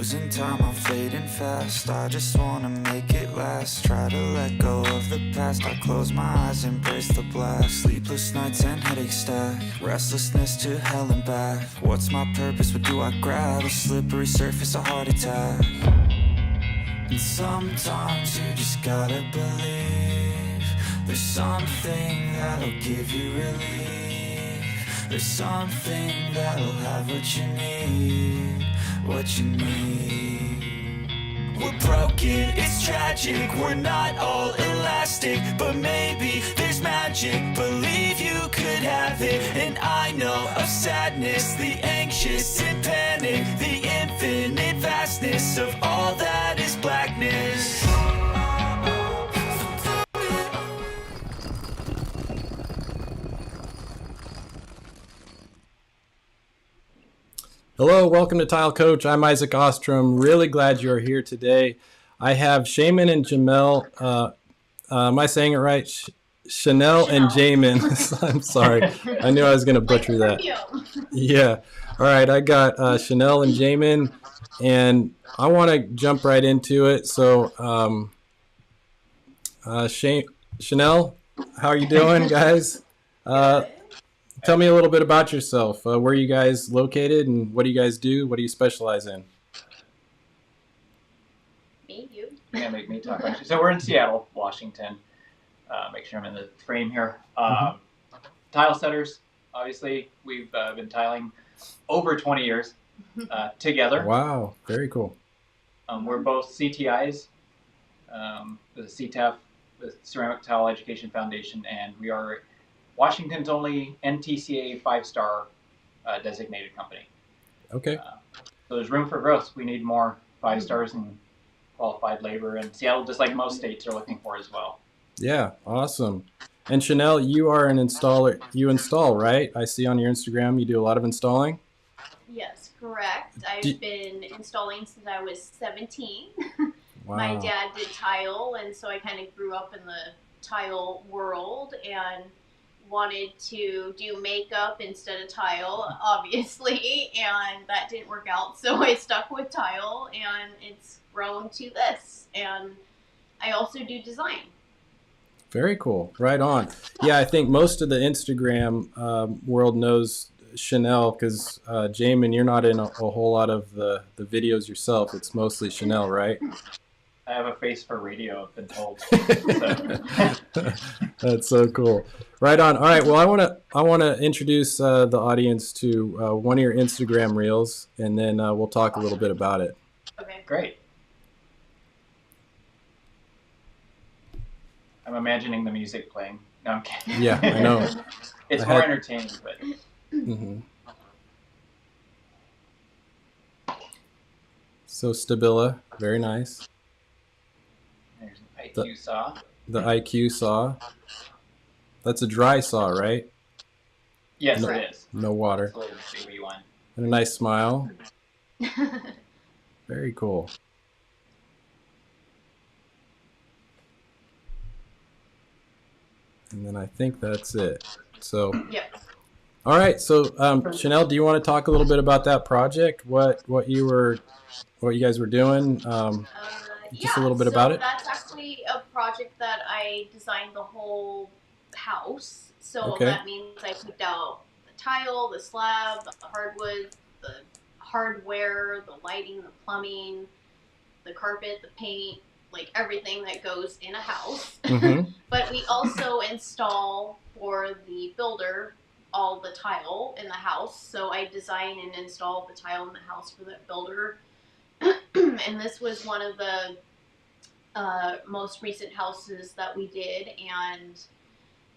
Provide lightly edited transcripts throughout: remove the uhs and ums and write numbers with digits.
losing time, I'm fading fast. I just wanna make it last. Try to let go of the past. I close my eyes, embrace the blast. Sleepless nights and headaches stack. Restlessness to hell and back. What's my purpose? What do I grab? A slippery surface, a heart attack. And sometimes you just gotta believe there's something that'll give you relief. There's something that'll have what you need, what you need. We're broken, it's tragic, we're not all elastic, but maybe there's magic, believe you could have it. And I know of sadness, the anxious and panic, the infinite vastness of all that is blackness. Hello, welcome to Tile Coach. I'm Isaac Ostrom. Really glad you're here today. I have Jamin and Jamel. Am I saying it right? Chanel and Jamin. I'm sorry. I knew I was going to butcher that. Yeah. All right. I got Chanel and Jamin, and I want to jump right into it. So, Chanel, how are you doing, guys? Tell me a little bit about yourself. Where are you guys located, and what do you guys do? What do you specialize in? Me, you. Yeah, make me talk. Actually. So we're in Seattle, Washington. Make sure I'm in the frame here. Tile setters, obviously. We've been tiling over 20 years together. Wow, very cool. We're both CTIs, the CTEF, the Ceramic Tile Education Foundation, and we are Washington's only NTCA 5 Star designated company. Okay. So there's room for growth. We need more 5 stars and qualified labor, and Seattle, just like most states, are looking for as well. Yeah, awesome. And Chanel, you are an installer. You install, right? I see on your Instagram you do a lot of installing. Yes, correct. I've been installing since I was 17. Wow. My dad did tile, and so I kind of grew up in the tile world and wanted to do makeup instead of tile, obviously, and that didn't work out, so I stuck with tile, and it's grown to this. And I also do design. Very cool. Right on. Yeah, I think most of the Instagram world knows Chanel because, Jamin, you're not in a whole lot of the videos yourself. It's mostly Chanel, right? I have a face for radio, I've been told. That's so cool. Right on. All right. Well, I want to introduce the audience to one of your Instagram reels, and then we'll talk a little bit about it. Okay. Great. I'm imagining the music playing. No, I'm kidding. Yeah, I know. It's more entertaining, but. Mm-hmm. So Stabila, very nice. There's an IQ saw. The IQ saw. That's a dry saw, right? Yes, no, it is. No water. It's a little baby one. And a nice smile. Very cool. And then I think that's it. So. Yep. All right. So Chanel, do you want to talk a little bit about that project? What you guys were doing? Just a little bit about it. That's actually a project that I designed the whole house. So Okay. that means I picked out the tile, the slab, the hardwood, the hardware, the lighting, the plumbing, the carpet, the paint, like everything that goes in a house. Mm-hmm. But we also install for the builder all the tile in the house. So I design and install the tile in the house for the builder. And this was one of the most recent houses that we did, and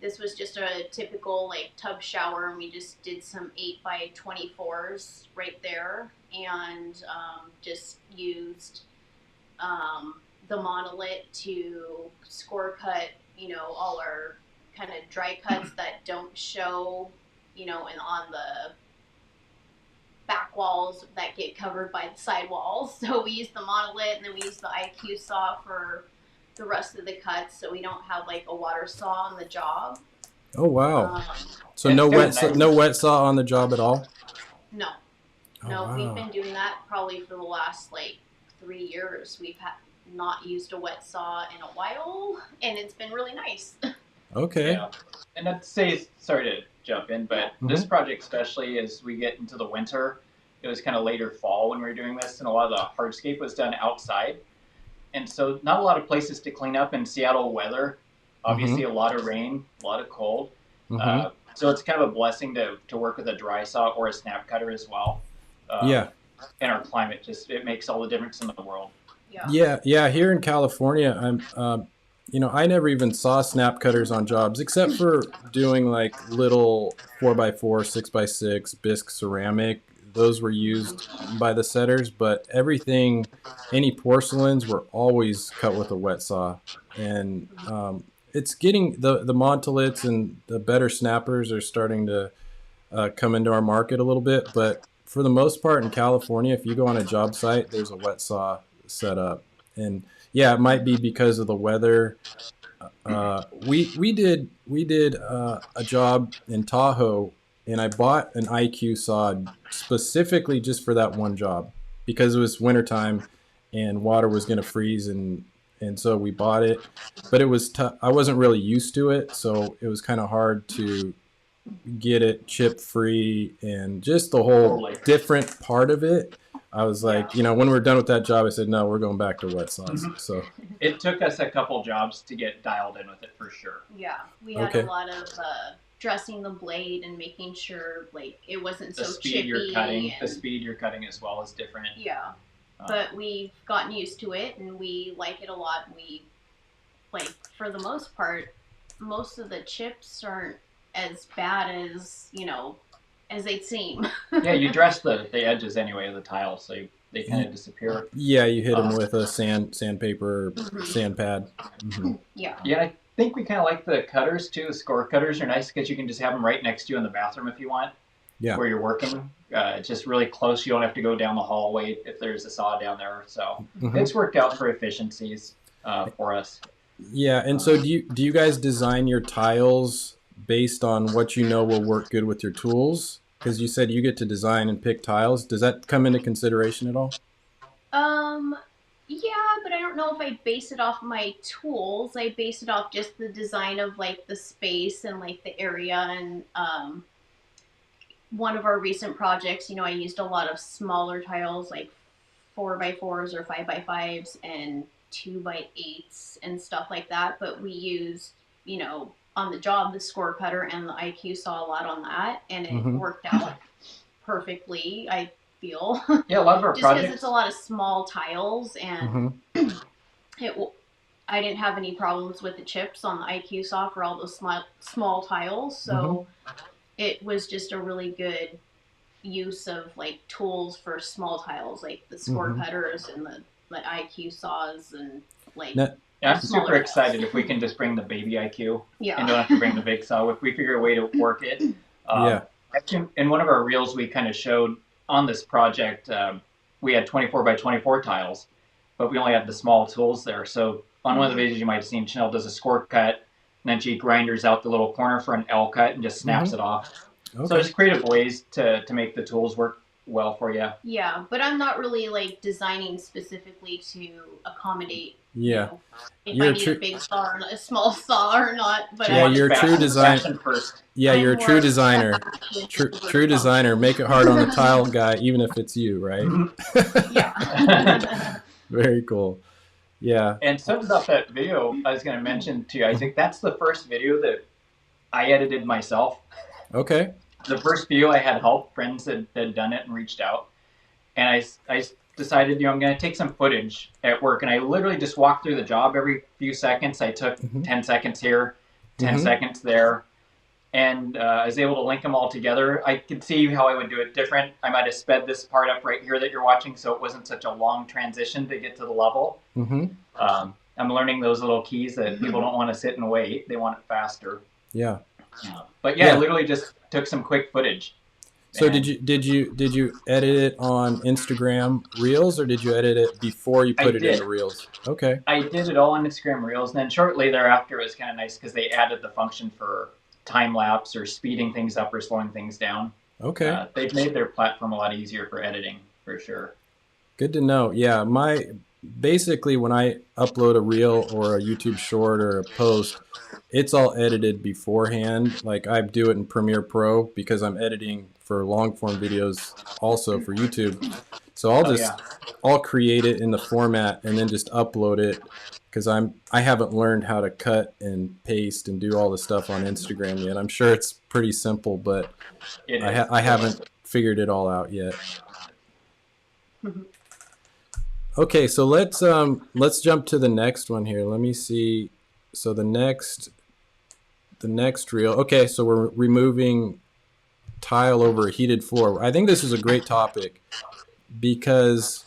this was just a typical like tub shower, and we just did some 8x24s right there, and just used the monolith to score cut, all our kind of dry cuts that don't show, and on the back walls that get covered by the side walls. So we use the monolith, and then we use the IQ saw for the rest of the cuts, so we don't have like a water saw on the job. Oh wow! So no wet saw on the job at all? No. Oh, No, we've wow. been doing that probably for the last like 3 years. We've not used a wet saw in a while, and it's been really nice. Okay. Yeah. And I'd say, sorry to jump in, but this project, especially as we get into the winter, it was kind of later fall when we were doing this, and a lot of the hardscape was done outside. And so, not a lot of places to clean up in Seattle weather. Obviously, a lot of rain, a lot of cold. So, it's kind of a blessing to work with a dry saw or a snap cutter as well. Yeah. In our climate, just it makes all the difference in the world. Yeah. Here in California, I never even saw snap cutters on jobs except for doing like little 4x4, 6x6 bisque ceramic. Those were used by the setters, but everything, any porcelains were always cut with a wet saw. And it's getting the Montolits and the better snappers are starting to come into our market a little bit. But for the most part in California, if you go on a job site, there's a wet saw set up. And yeah, it might be because of the weather. We did a job in Tahoe, and I bought an IQ saw specifically just for that one job because it was wintertime and water was going to freeze, and so we bought it. But it was I wasn't really used to it, so it was kind of hard to get it chip free and just the whole different part of it. I was like, when we're done with that job, I said, no, we're going back to wet saws. So it took us a couple jobs to get dialed in with it for sure. Yeah, we had a lot of dressing the blade and making sure like it wasn't so chippy. The speed you're cutting as well is different. Yeah, but we've gotten used to it and we like it a lot. We like, for the most part, most of the chips aren't as bad as as they seem. Yeah, you dress the edges anyway of the tiles, so they kind of disappear. Yeah, you hit them with a sandpaper, sand pad. Yeah. Yeah, I think we kind of like the cutters too. The score cutters are nice because you can just have them right next to you in the bathroom if you want. Yeah. Where you're working, it's just really close. You don't have to go down the hallway if there's a saw down there. So it's worked out for efficiencies for us. Yeah, and so do you guys design your tiles based on what you know will work good with your tools? Because you said you get to design and pick tiles. Does that come into consideration at all? Yeah, but I don't know if I base it off my tools. I base it off just the design of like the space and like the area. And one of our recent projects, I used a lot of smaller tiles like 4x4s or 5x5s and 2x8s and stuff like that. But we used, on the job, the score cutter and the IQ saw a lot on that, and it worked out perfectly, I feel. Yeah, a lot of our just projects. Because it's a lot of small tiles, and I didn't have any problems with the chips on the IQ saw for all those small tiles, so it was just a really good use of like tools for small tiles, like the score cutters and the IQ saws and like. Yeah, I'm super excited if we can just bring the baby IQ and don't have to bring the big saw. If we figure a way to work it. Actually, in one of our reels, we kind of showed on this project, we had 24x24 tiles, but we only had the small tools there. So on one of the videos you might have seen, Chanel does a score cut, and then she grinders out the little corner for an L cut and just snaps it off. Okay. So there's creative ways to make the tools work well for you. Yeah, but I'm not really like designing specifically to accommodate. Yeah. If I need a big saw or a small saw or not. But you're a true designer. Yeah, you're a true designer. True designer. Make it hard on the tile guy, even if it's you, right? Yeah. Very cool. Yeah. And something about that video I was going to mention to you. I think that's the first video that I edited myself. Okay. The first video I had help, friends had done it and reached out. And I decided, I'm going to take some footage at work. And I literally just walked through the job every few seconds. I took 10 seconds here, 10 seconds there. And I was able to link them all together. I could see how I would do it different. I might have sped this part up right here that you're watching so it wasn't such a long transition to get to the level. I'm learning those little keys that people don't want to sit and wait. They want it faster. Yeah. But I literally just took some quick footage. So did you edit it on Instagram Reels, or did you edit it before you put it into Reels? Okay. I did it all on Instagram Reels, and then shortly thereafter it was kind of nice because they added the function for time lapse or speeding things up or slowing things down. Okay. They've made their platform a lot easier for editing, for sure. Good to know. Yeah, basically when I upload a reel or a YouTube short or a post, it's all edited beforehand. Like I do it in Premiere Pro because I'm editing for long form videos also for YouTube. So Oh yeah. I'll create it in the format and then just upload it because I haven't learned how to cut and paste and do all the stuff on Instagram yet. I'm sure it's pretty simple, but It is. I haven't figured it all out yet. Okay, so let's jump to the next one here. Let me see. So the next reel. Okay, so we're removing tile over a heated floor. I think this is a great topic because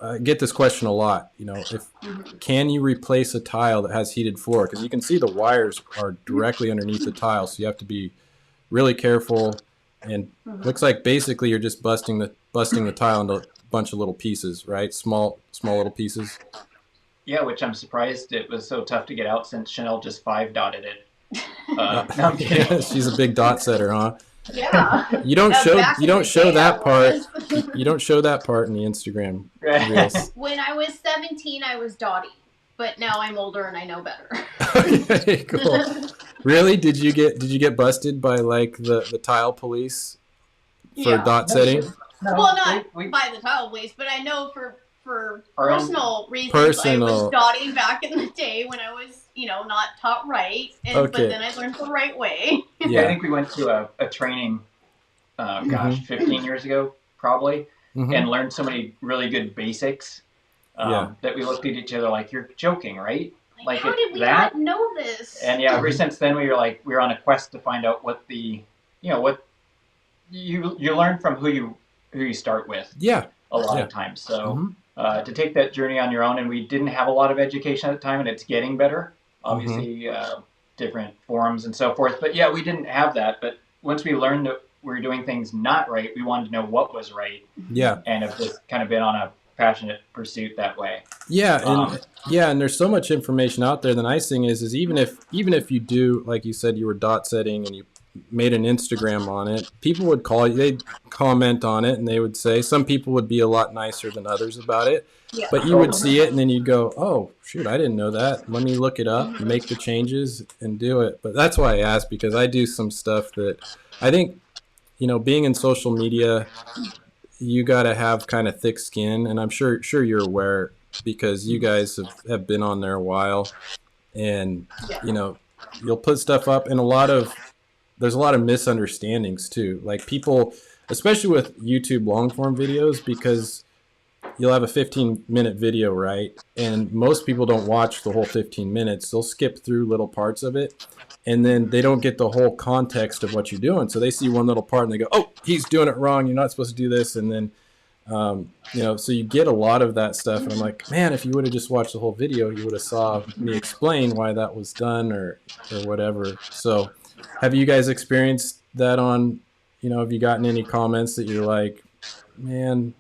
I get this question a lot. You know, if can you replace a tile that has heated floor? Because you can see the wires are directly underneath the tile, so you have to be really careful. And looks like basically you're just busting the tile into a bunch of little pieces, right? Small little pieces. Yeah, which I'm surprised it was so tough to get out since Chanel just 5-dotted it. No, I'm kidding. She's a big dot setter, huh? Yeah. You don't show Back in the day, that I part. was. You don't show that part in the Instagram reels. When I was 17, I was dotty, but now I'm older and I know better. Okay, cool. Really? Did you get busted by like the tile police for Yeah. dot setting? No, Well, not we, by the tile police, but I know for Our own personal reasons, personal- I was dotting back in the day when I was, not taught right, and Okay. but then I learned the right way. I Yeah. think we went to a training, 15 years ago, probably, Mhm. and learned so many really good basics that we looked at each other like, you're joking, right? Like how did we that? not know this? And yeah, ever since then, we were on a quest to find out what what you learn from who you start with Yeah. a lot Yeah. of times. So Mhm. to take that journey on your own, and we didn't have a lot of education at the time, and it's getting better. Obviously, different forums and so forth. But yeah, we didn't have that. But once we learned that we were doing things not right, we wanted to know what was right, Yeah. and have just kind of been on a passionate pursuit that way. Yeah, and there's so much information out there. The nice thing is even if you do, like you said, you were dot setting and you made an Instagram on it, people would call you, they'd comment on it, and they would say some people would be a lot nicer than others about it. Yeah. But you would see it, and then you'd go, "Oh shoot, I didn't know that. Let me look it up, make the changes, and do it." But that's why I asked, because I do some stuff that I think, being in social media, you got to have kind of thick skin, and I'm sure you're aware because you guys have been on there a while, and you'll put stuff up, and there's a lot of misunderstandings too. Like people, especially with YouTube long form videos, because you'll have a 15-minute video, right? And most people don't watch the whole 15 minutes. They'll skip through little parts of it, and then they don't get the whole context of what you're doing. So they see one little part and they go, "Oh, he's doing it wrong. You're not supposed to do this." And then, so you get a lot of that stuff. And I'm like, man, if you would have just watched the whole video, you would have saw me explain why that was done or whatever. So have you guys experienced that on, have you gotten any comments that you're like, man,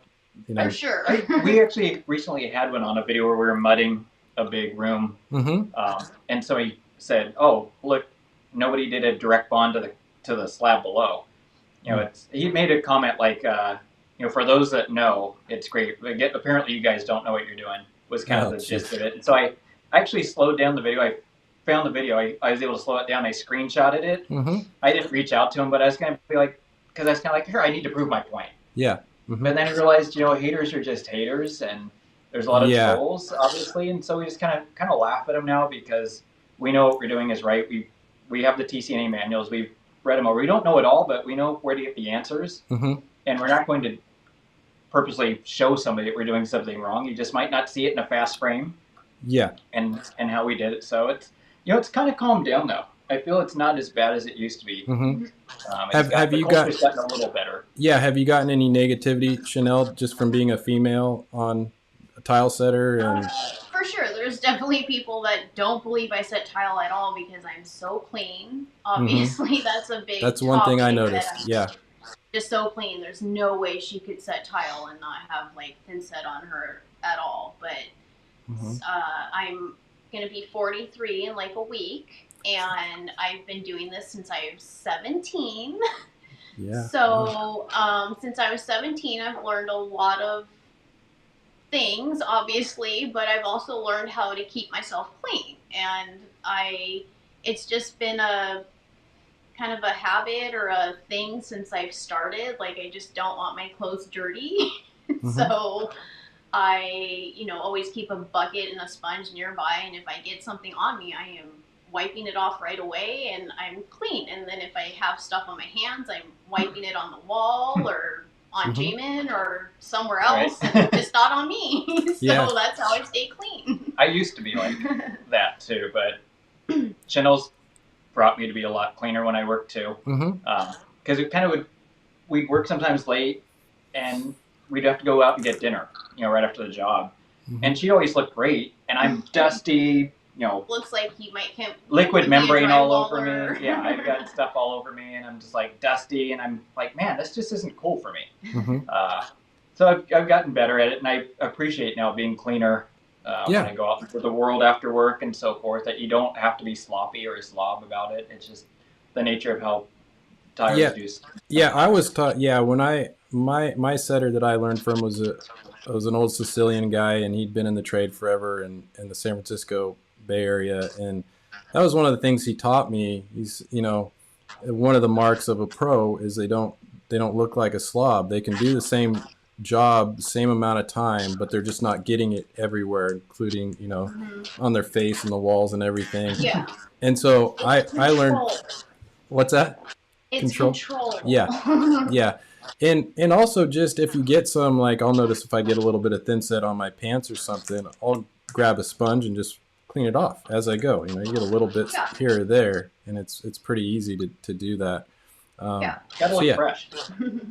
I'm sure. We actually recently had one on a video where we were mudding a big room, and so he said, "Oh, look, nobody did a direct bond to the slab below." He made a comment like, "For those that know, it's great. But apparently, you guys don't know what you're doing." Was kind of the gist of it. And so I actually slowed down the video. I found the video. I was able to slow it down. I screenshotted it. I didn't reach out to him, but I was kind of because I was kind of like, here, I need to prove my point. Yeah. But then I realized, haters are just haters, and there's a lot of trolls, obviously, and so we just kind of laugh at them now because we know what we're doing is right. We have the TCNA manuals, we've read them over. We don't know it all, but we know where to get the answers, and we're not going to purposely show somebody that we're doing something wrong. You just might not see it in a fast frame. Yeah. And how we did it, so it's it's kind of calmed down now. I feel it's not as bad as it used to be. Have you gotten a little better? Yeah, have you gotten any negativity, Chanel, just from being a female on a tile setter? And for sure, there's definitely people that don't believe I set tile at all because I'm so clean. Obviously, that's a big. That's one thing I noticed. Yeah. Just so clean. There's no way she could set tile and not have thin set on her at all. But I'm gonna be 43 in a week. And I've been doing this since I was 17. Yeah. So since I was 17, I've learned a lot of things, obviously, but I've also learned how to keep myself clean. And it's just been a kind of a habit or a thing since I've started. Like, I just don't want my clothes dirty. So I, always keep a bucket and a sponge nearby. And if I get something on me, I am wiping it off right away and I'm clean. And then if I have stuff on my hands, I'm wiping it on the wall or on Jamin or somewhere else, and just not on me. So that's how I stay clean. I used to be like that too, but Chanel's brought me to be a lot cleaner when I work too. Because it kind of we'd work sometimes late and we'd have to go out and get dinner, right after the job. And she'd always look great, and I'm dusty, looks like he might have liquid membrane all over me. Yeah, I've got stuff all over me, and I'm just like dusty, and I'm like, man, this just isn't cool for me. So I've gotten better at it, and I appreciate now being cleaner when I go out into the world after work and so forth, that you don't have to be sloppy or a slob about it. It's just the nature of how tires do stuff. Yeah, I was taught, when my setter that I learned from was an old Sicilian guy, and he'd been in the trade forever in the San Francisco Bay Area, and that was one of the things he taught me. He's one of the marks of a pro is they don't look like a slob. They can do the same job, same amount of time, but they're just not getting it everywhere, including on their face and the walls and everything. Yeah. And so I learned. What's that? It's control. Yeah. And also, just if you get some, like, I'll notice if I get a little bit of thin set on my pants or something, I'll grab a sponge and just clean it off as I go. You get a little bit here or there, and it's pretty easy to do that. Gotta look fresh.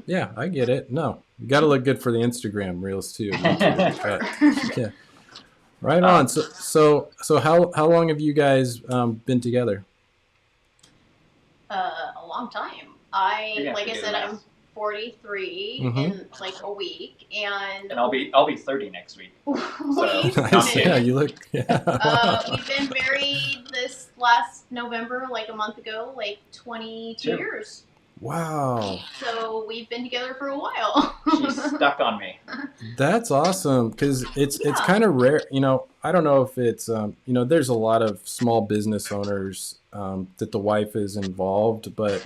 Yeah, I get it. No, you got to look good for the Instagram reels too. Yeah, right on. So how long have you guys been together? A long time. Like I said, I'm 43 in like a week, and I'll be 30 next week. Yeah, you look. Yeah. We've been married this last November, like a month ago, like 22 years. Wow. So we've been together for a while. She's stuck on me. That's awesome, because it's kind of rare. I don't know if it's there's a lot of small business owners that the wife is involved, but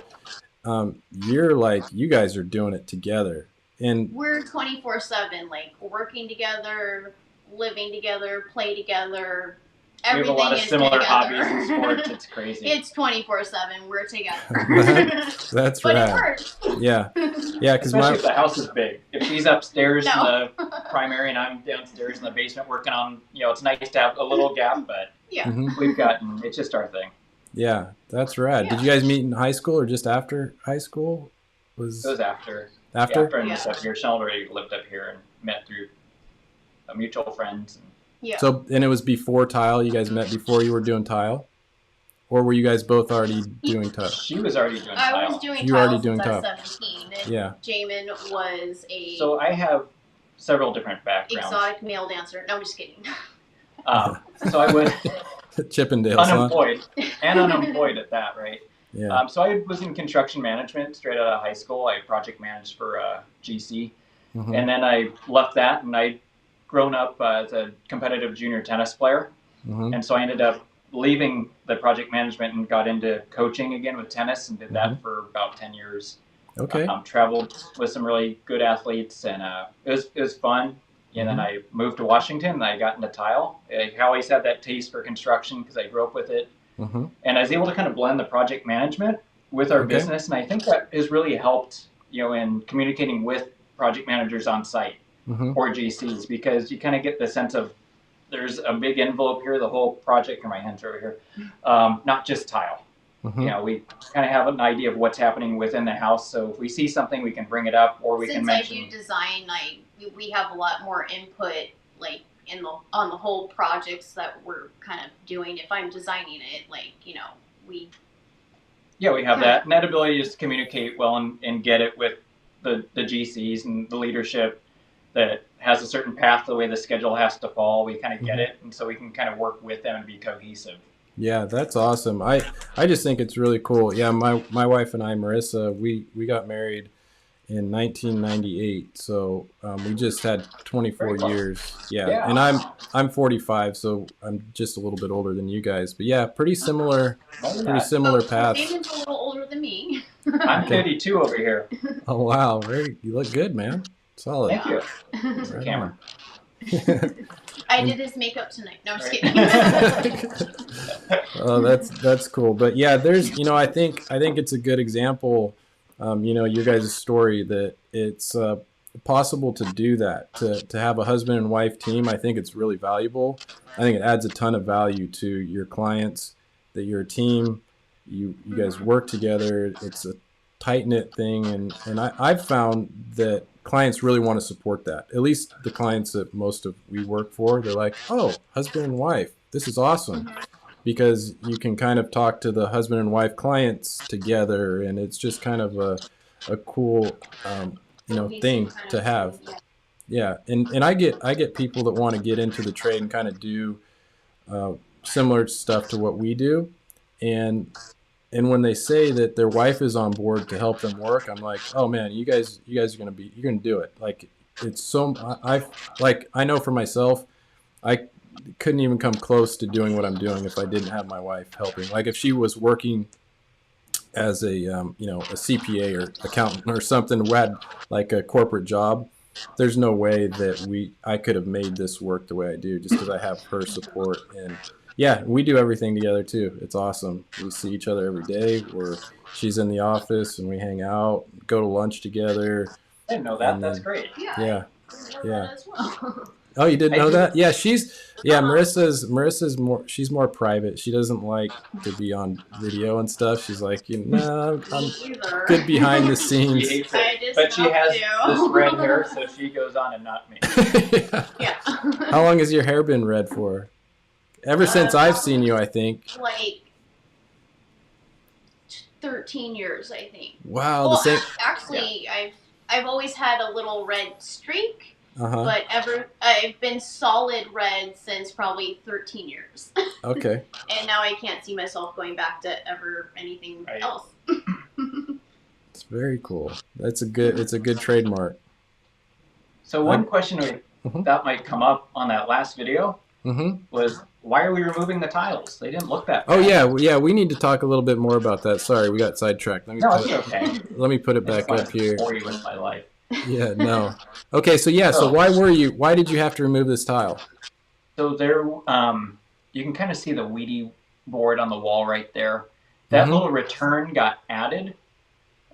you guys are doing it together, and we're 24/7, like working together, living together, play together. Everything we have a lot of similar together. Hobbies and sports. It's crazy. It's 24/7. We're together. That's but rad. It works. Yeah, because if the house is big. If she's upstairs in the primary and I'm downstairs in the basement working on, it's nice to have a little gap, but it's just our thing. Yeah, that's rad. Yeah. Did you guys meet in high school or just after high school? It was after. After? Yeah, after I moved up here. Sean already lived up here and met through a mutual friends. So, and it was before tile? You guys met before you were doing tile? Or were you guys both already doing tile? She was already doing tile. I was doing you tile already doing since tile. I was 17. And yeah. Jamin was a... So I have several different backgrounds. Exotic male dancer. No, I'm just kidding. So I was... Chippendale. Unemployed. And unemployed at that, right? Yeah. So I was in construction management straight out of high school. I project managed for GC. And then I left that, and I'd grown up as a competitive junior tennis player. And so I ended up leaving the project management and got into coaching again with tennis and did that for about 10 years. Okay. Traveled with some really good athletes, and it was fun. And then I moved to Washington, and I got into tile. I always had that taste for construction because I grew up with it. And I was able to kind of blend the project management with our business, and I think that has really helped, in communicating with project managers on site or GCs, because you kind of get the sense of there's a big envelope here, the whole project, or my hands are over here, not just tile. We kind of have an idea of what's happening within the house, so if we see something, we can bring it up, or we can mention. Since I do design, we have a lot more input, like on the whole projects that we're kind of doing. If I'm designing it, we. Yeah, we have that, and that ability to communicate well and get it with the GCs and the leadership that has a certain path, the way the schedule has to fall. We kind of get it, and so we can kind of work with them and be cohesive. Yeah, that's awesome. I just think it's really cool. Yeah, my wife and I, Marissa, we got married in 1998. So we just had Very 24 close. years. Yeah, Yeah. and I'm 45, so I'm just a little bit older than you guys. But yeah, No, you're pretty not. similar Oh, well, paths. Damon's a little older than me. I'm Okay. 52 over here. Oh wow, you look good, man. Solid. Thank you. Yeah. Right Camera. I did his makeup tonight. No, I'm just Right. kidding. Oh, that's cool. But yeah, I think it's a good example, your guys' story that it's possible to do that, to have a husband and wife team. I think it's really valuable. I think it adds a ton of value to your clients, that you're a team, you guys work together. It's a tight knit thing, and I've found that clients really want to support that. At least the clients that most of we work for, they're like, oh, husband and wife, this is awesome, because you can kind of talk to the husband and wife clients together, and it's just kind of a cool thing to have. Yeah, and I get people that want to get into the trade and kind of do uh, similar stuff to what we do, and when they say that their wife is on board to help them work, I'm like, oh man, you guys are you're gonna do it. Like it's so I know for myself, I couldn't even come close to doing what I'm doing if I didn't have my wife helping. Like if she was working as a CPA or accountant or something, who had like a corporate job, there's no way that I could have made this work the way I do, just because I have her support. And yeah, we do everything together too. It's awesome. We see each other every day. She's in the office and we hang out, go to lunch together. I didn't know that. And That's then- great. Yeah. Yeah. I know Yeah. that as well. Oh, you didn't I know do. that? Yeah, Marissa's more, she's more private. She doesn't like to be on video and stuff. She's like, no, I'm Me either. good behind the She scenes. hates I it. just But she love has to. this red hair, so she goes on and not me. Yeah. How long has your hair been red for? Ever since I've seen you, I think. Like 13 years, I think. Wow, Well, the same. actually, I've always had a little red streak, Uh-huh. but I've been solid red since probably 13 years. Okay. And now I can't see myself going back to ever anything Right. else. It's very cool. It's a good trademark. So one question Mhm. that might come up on that last video Mm-hmm. was, why are we removing the tiles? They didn't look that bad. Oh yeah, we need to talk a little bit more about that. Sorry, we got sidetracked. No, it's okay. Let me put it back It's fine up here. to bore you with my life. Yeah, no. Okay, so yeah, so why did you have to remove this tile? So there, you can kind of see the weedy board on the wall right there. That Mhm. little return got added.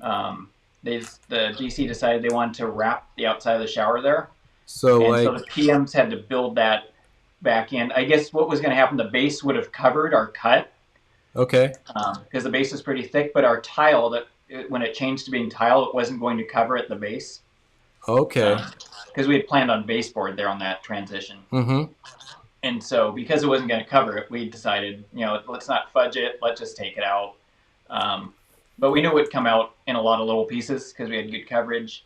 The GC decided they wanted to wrap the outside of the shower there. So And like so the PMs had to build that back in. I guess what was going to happen, the base would have covered our cut okay. because the base is pretty thick, but our tile, when it changed to being tile, it wasn't going to cover at the base. Okay. Because we had planned on baseboard there on that transition. Mm-hmm. And so because it wasn't going to cover it, we decided, let's not fudge it. Let's just take it out. But we knew it would come out in a lot of little pieces because we had good coverage.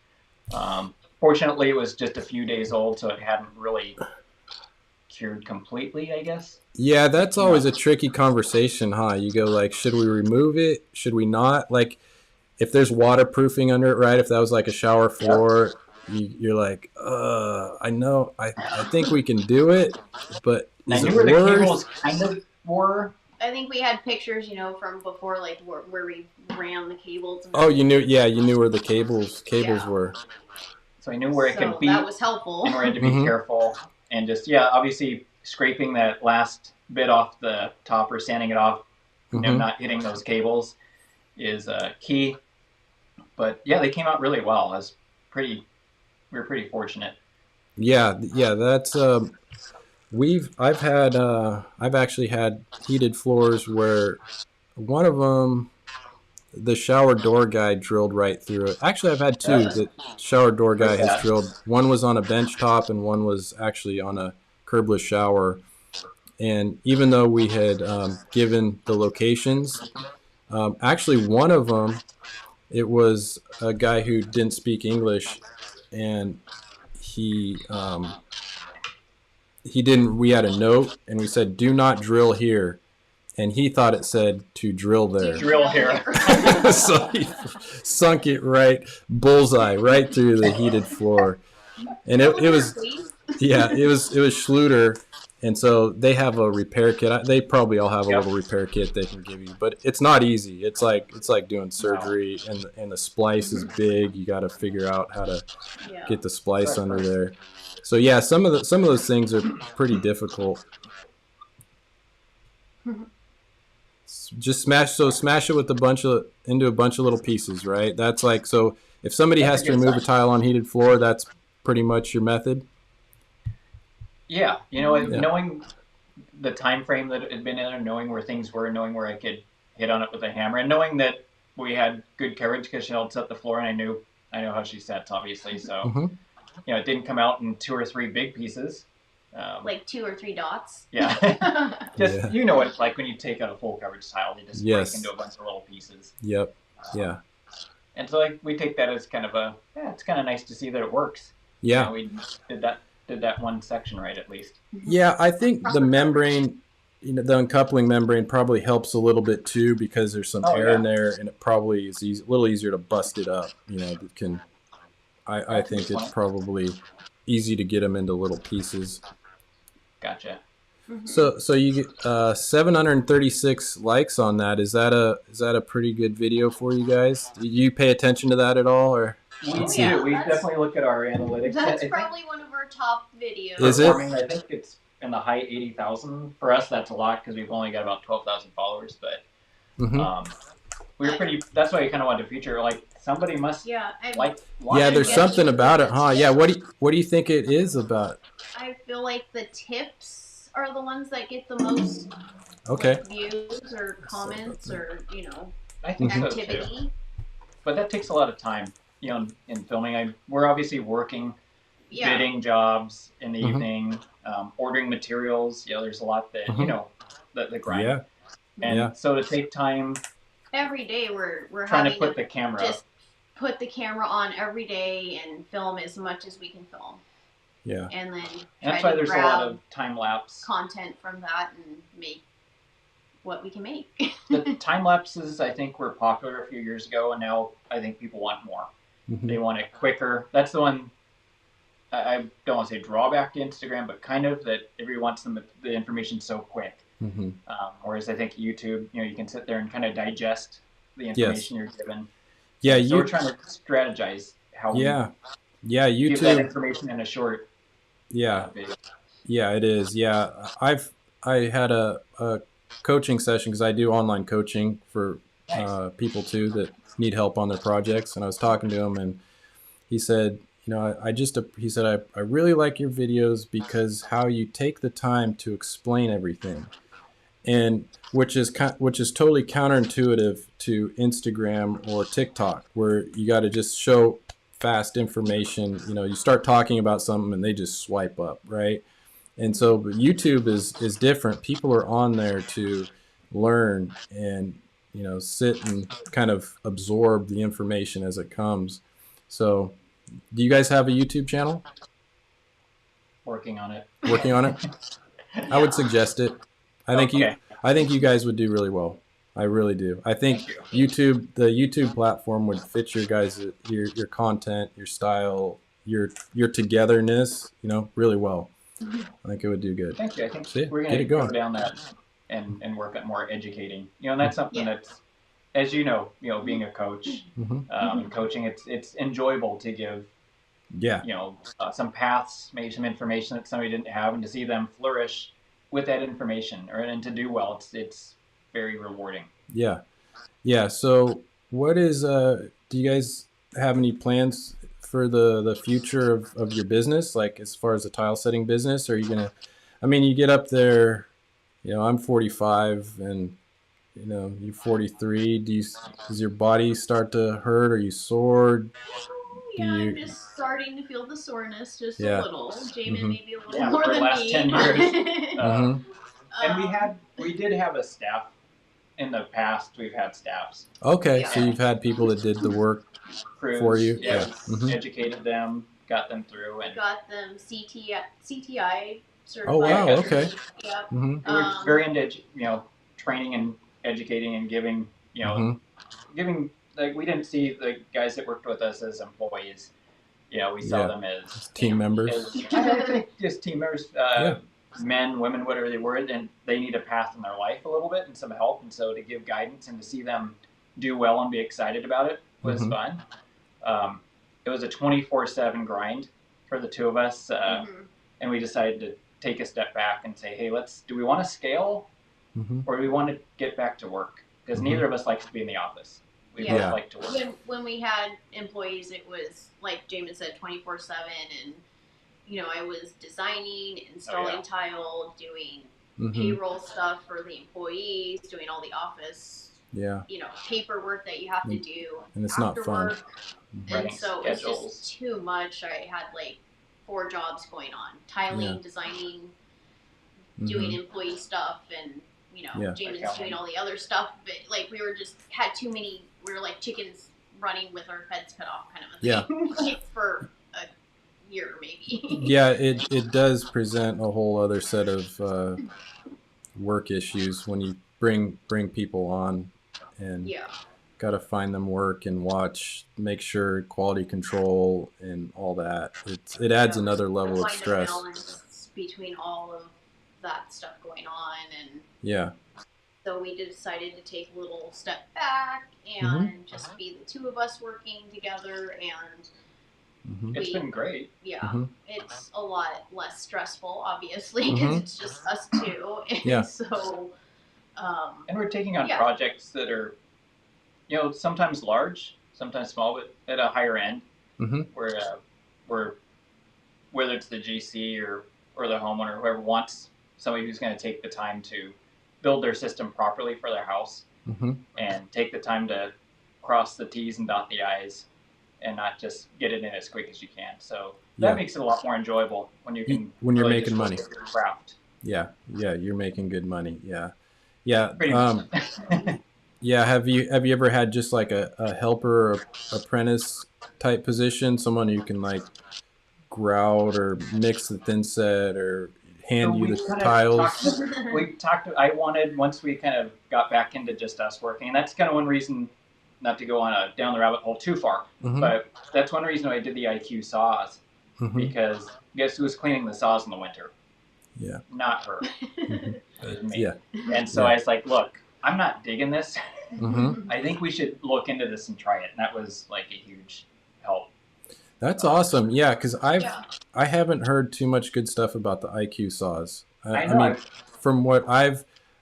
Fortunately, it was just a few days old, so it hadn't really cured completely, I guess. Yeah, that's always a tricky conversation, huh? You go like, should we remove it? Should we not? Like, if there's waterproofing under it, right? If that was like a shower floor, you're like, I know, I think we can do it, but And is I it knew where the worth? cables kind of were. I think we had pictures, from before, like where we ran the cables. And Oh, you knew where the cables Yeah. were. So I knew where it so could be. that was helpful. And we had to be Mhm. careful. And just, obviously scraping that last bit off the top or sanding it off and Mhm. not hitting those cables is key. But yeah, they came out really well. We were pretty fortunate. Yeah, that's I've actually had heated floors where one of them, the shower door guy drilled right through it. Actually, I've had two that shower door guy has drilled. One was on a bench top and one was actually on a curbless shower. And even though we had given the locations, actually one of them, it was a guy who didn't speak English, and he didn't. We had a note, and we said, "Do not drill here." and he thought it said to drill there. Drill here. So he sunk it right, bullseye, right through the heated floor. And it was, yeah, it was Schluter. And so they have a repair kit. They probably all have a little repair kit they can give you, but it's not easy. It's like doing surgery, and the splice is big. You got to figure out how to get the splice under there. So yeah, some of those things are pretty difficult. Just smash it with into a bunch of little pieces, right? That's like, so if somebody has to remove a tile on heated floor, that's pretty much your method. Yeah, knowing the time frame that it had been in there, knowing where things were, knowing where I could hit on it with a hammer, and knowing that we had good coverage because she helped set the floor, and I know how she sets, obviously. So, it didn't come out in 2 or 3 big pieces. Like 2 or 3 dots. Yeah. You know what it's like when you take out a full coverage tile. You just break into a bunch of little pieces. Yep. Yeah. And so we take that as kind of it's kind of nice to see that it works. Yeah. We did that one section right, at least. Yeah, I think the membrane, the uncoupling membrane probably helps a little bit too, because there's some air in there, and it probably is a little easier to bust it up. I think it's probably easy to get them into little pieces. Gotcha. So you get 736 likes on that. Is that a pretty good video for you guys? Do you pay attention to that at all, or? We do. We definitely look at our analytics. That's probably one of our top videos. Is it? I think it's in the high 80,000. For us, that's a lot because we've only got about 12,000 followers. But we were pretty. That's why I kind of wanted to feature. Like, somebody must like. Yeah, there's something about it, huh? Yeah. What do you think it is about? I feel like the tips are the ones that get the most views or comments or I think activity. So too. But that takes a lot of time. In filming, we're obviously working, bidding jobs in the evening, ordering materials. There's a lot that the grind. Yeah. And so to take time. Every day we're trying having to put the camera just put the camera on every day and film as much as we can film. Yeah. And then that's why there's a lot of time lapse content from that and make what we can make. The time lapses, I think, were popular a few years ago, and now I think people want more. They want it quicker. That's the one. I don't want to say drawback to Instagram, but kind of that everyone wants the information so quick. Whereas I think YouTube, you can sit there and kind of digest the information you're given. Yeah, so we're trying to strategize how we YouTube give that information in a short. Video. Yeah, it is. Yeah, I had a coaching session because I do online coaching for people too that need help on their projects, and I was talking to him, and he said, I really like your videos because how you take the time to explain everything, and which is totally counterintuitive to Instagram or TikTok, where you got to just show fast information. You start talking about something and they just swipe up, right? And so, but YouTube is different. People are on there to learn and sit and kind of absorb the information as it comes. So, do you guys have a YouTube channel? Working on it. I would suggest it. I think you guys would do really well. I really do. I think the YouTube platform would fit your guys, your content, your style, your togetherness, really well. I think it would do good. Thank you. I think we're going to go down that and work on more educating. And that's something that's, as being a coach, coaching, it's enjoyable to give, some paths, maybe some information that somebody didn't have, and to see them flourish with that information, and to do well, it's very rewarding. Yeah. So what is, do you guys have any plans for the future of your business, like as far as the tile setting business? Are you gonna, you get up there, I'm 45 and you're 43. Does your body start to hurt? Are you sore? I'm just starting to feel the soreness just a little. Jamin maybe a little more for than the last me. 10 years. And we did have a staff. In the past, we've had staffs. Okay, so you've had people that did the work for you. Educated them, got them through, and got them CTI certified. Oh wow, okay. Yeah. We're very into training and educating and giving, giving, like, we didn't see the guys that worked with us as employees. We saw them as team members. I think just team members, men, women, whatever they were, and they need a path in their life a little bit and some help. And so to give guidance and to see them do well and be excited about it was fun. It was a 24/7 grind for the two of us, and we decided to take a step back and say, hey, do we want to scale, or do we want to get back to work? Because neither of us likes to be in the office. We both like to work. When we had employees, it was, like Jamin said, 24/7, and I was designing, installing tile, doing payroll stuff for the employees, doing all the office, paperwork that you have to do, and it's not fun. And so it's just too much. I had like 4 jobs going on: tiling, designing, doing employee stuff, and Jamin's doing all the other stuff. But like we had too many. We were like chickens running with our heads cut off, kind of a thing. Like for a year, maybe. It does present a whole other set of work issues when you bring people on, and got to find them work and make sure quality control and all that. It adds another level of stress. Find a balance between all of that stuff going on, and so we decided to take a little step back and just be the two of us working together, and it's been great. It's a lot less stressful, obviously, because it's just us two, and so and we're taking on projects that are sometimes large, sometimes small, but at a higher end, where whether it's the GC or the homeowner, whoever wants somebody who's going to take the time to build their system properly for their house, and take the time to cross the T's and dot the I's, and not just get it in as quick as you can. So that makes it a lot more enjoyable when you can you're really making money. Your craft. You're making good money. Have you ever had just like a helper or apprentice type position, someone who can like grout or mix the thin set or hand you the tiles? Once we kind of got back into just us working, and that's kind of one reason, not to go down the rabbit hole too far, but that's one reason I did the IQ saws, because guess who was cleaning the saws in the winter? Not her. It was me. And so I was like, look, I'm not digging this. I think we should look into this and try it. And that was like a huge help. That's awesome. Yeah, because I haven't heard too much good stuff about the IQ saws. I mean, from what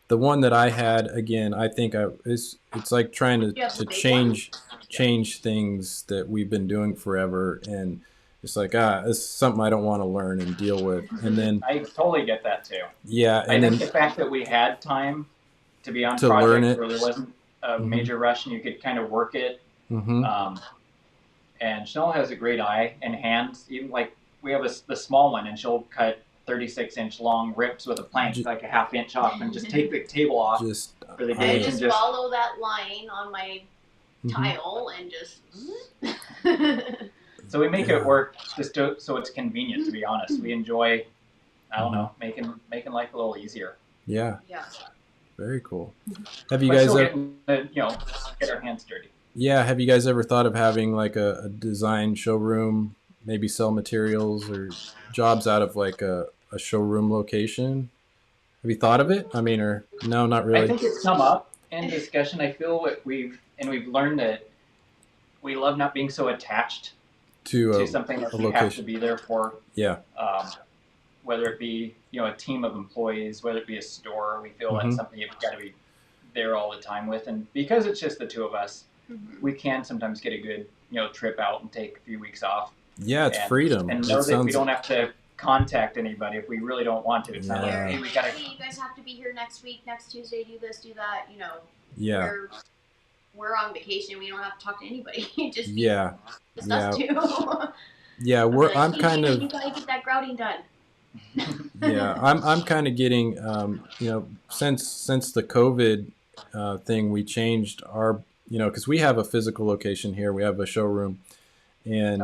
the one that I had, again, I think it's like trying to change things that we've been doing forever, and it's like it's something I don't want to learn and deal with. And then I totally get that too. Yeah, and I think the fact that we had time to be on projects where there wasn't a major rush and you could kind of work it. And Chanel has a great eye and hands. Even like we have the small one, and she'll cut 36-inch long rips with a plank, like a half-inch off, and just take the table off for the day. I just follow that line on my tile and just. So we make it work just so it's convenient. To be honest, we enjoy, I don't know, making life a little easier. Yeah. Very cool. Have you guys get our hands dirty? Yeah. Have you guys ever thought of having like a design showroom, maybe sell materials or jobs out of like a showroom location? Have you thought of it? I mean, or no, not really. I think it's come up in discussion. I feel that we've learned that we love not being so attached to something that we have to be there for. Yeah. Whether it be a team of employees, whether it be a store, we feel that's something you've got to be there all the time with. And because it's just the two of us, we can sometimes get a good trip out and take a few weeks off. Yeah, it's freedom. And know that we don't have to contact anybody if we really don't want to. It's not like, hey, we gotta. Hey, you guys have to be here next week, next Tuesday. Do this, do that. Yeah. We're on vacation. We don't have to talk to anybody. Just us two. Yeah, I'm kind of. You gotta get that grouting done. Yeah, I'm kind of getting since the COVID thing, we changed our because we have a physical location here. We have a showroom, and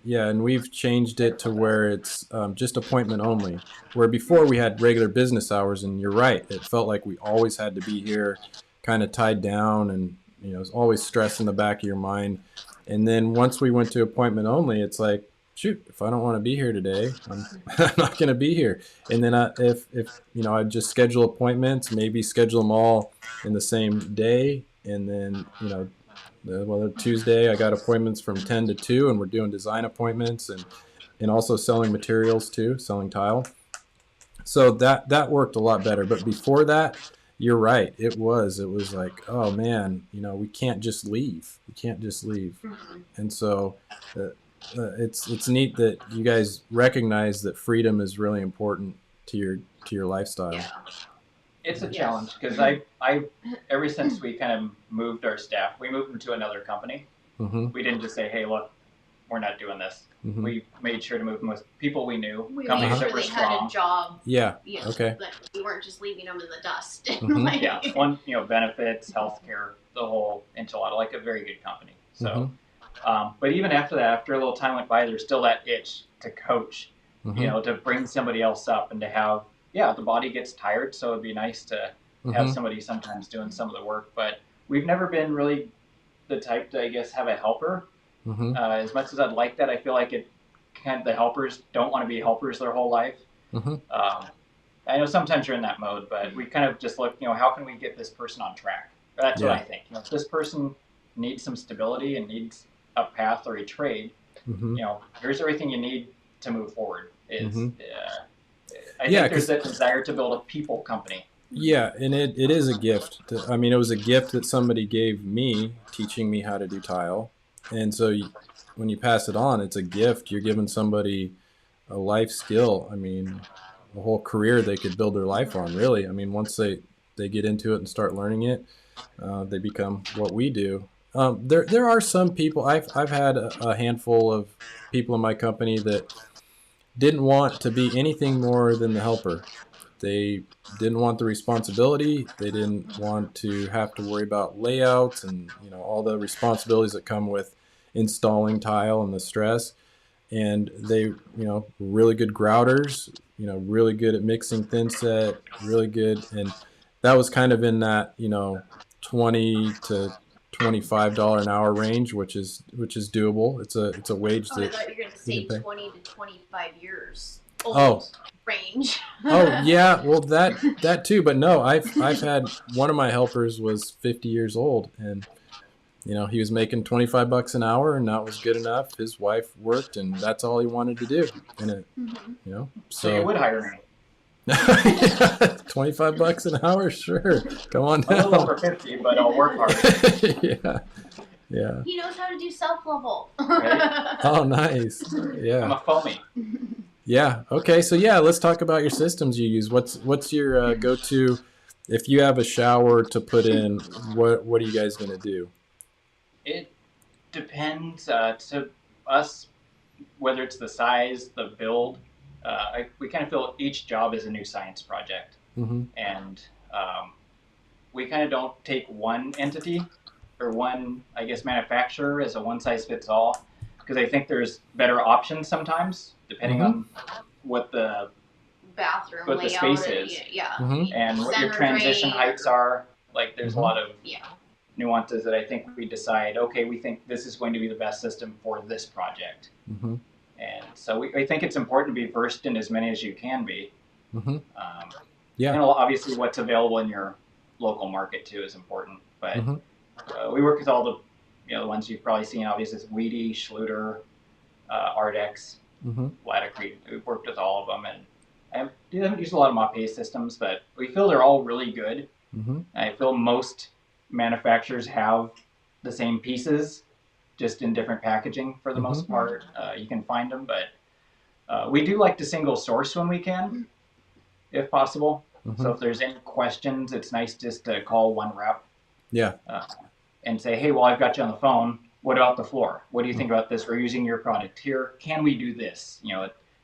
Yeah, and we've changed it to where it's just appointment only. Where before we had regular business hours, and you're right, it felt like we always had to be here, kind of tied down, and it's always stress in the back of your mind. And then once we went to appointment only, it's like, shoot, if I don't want to be here today, I'm, I'm not going to be here. And then if I just schedule appointments, maybe schedule them all in the same day, and then Tuesday I got appointments from 10 to 2, and we're doing design appointments and also selling materials too, selling tile. So that worked a lot better. But before that, you're right. It was like, oh man, we can't just leave. We can't just leave. And so it's neat that you guys recognize that freedom is really important to your lifestyle. Yeah. It's a challenge because I ever since we kind of moved our staff, we moved them to another company. Mm-hmm. We didn't just say, hey, look, we're not doing this. Mm-hmm. We made sure to move them with people we knew, We companies made sure that were they strong. had a job. Yeah. Okay. That we weren't just leaving them in the dust. Mm-hmm. Yeah. One, benefits, healthcare, the whole enchilada, like a very good company. So, but even after that, after a little time went by, there's still that itch to coach, to bring somebody else up and to have, the body gets tired. So it'd be nice to have somebody sometimes doing some of the work, but we've never been really the type to, I guess, have a helper. As much as I'd like that, I feel like the helpers don't want to be helpers their whole life. I know sometimes you're in that mode, but we kind of just look, how can we get this person on track? That's what I think. If this person needs some stability and needs a path or a trade, here's everything you need to move forward. I think there's that desire to build a people company. Yeah, and it is a gift. I mean, it was a gift that somebody gave me, teaching me how to do tile. And so when you pass it on, it's a gift. You're giving somebody a life skill. I mean, a whole career they could build their life on, really. I mean, once they get into it and start learning it, they become what we do. There are some people, I've had a handful of people in my company that didn't want to be anything more than the helper. They didn't want the responsibility. They didn't want to have to worry about layouts and all the responsibilities that come with installing tile and the stress. And they were really good grouters, really good at mixing thin set, really good. And that was kind of in that $20 to $25 an hour range, which is doable. It's a wage that. I thought you were going to say 20 to 25 years old. Oh. Range. Oh yeah, well that too, but no, I've had one of my helpers was 50 years old, and he was making $25 an hour, and that was good enough. His wife worked, and that's all he wanted to do. And so you would hire me. $25 an hour, sure. Come on down. A little over 50, but I'll work hard. Yeah. He knows how to do self-level. Right? Oh, nice. Yeah. I'm a foamy. Yeah. Okay. So let's talk about your systems you use. What's your go-to if you have a shower to put in? What are you guys going to do? It depends to us whether it's the size, the build. We kind of feel each job is a new science project, and we kind of don't take one entity or one, I guess, manufacturer as a one-size-fits-all, because I think there's better options sometimes depending on what the bathroom what the layout space is, Mm-hmm. and what your transition heights are. Like there's a lot of Yeah. nuances that I think we decide, okay, we think this is going to be the best system for this project. Mm-hmm. And so I think it's important to be versed in as many as you can be. Mm-hmm. You know, obviously what's available in your local market too is important, but we work with all the, the ones you've probably seen, obviously, it's Weedy, Schluter, Ardex, Latticrete. We've worked with all of them, and I haven't used a lot of mopping systems, but we feel they're all really good. I feel most manufacturers have the same pieces, just in different packaging for the most part. You can find them, but we do like to single source when we can, if possible. So if there's any questions, it's nice just to call one rep. Yeah. And say, hey, well, I've got you on the phone. What about the floor? What do you think about this? We're using your product here. Can we do this?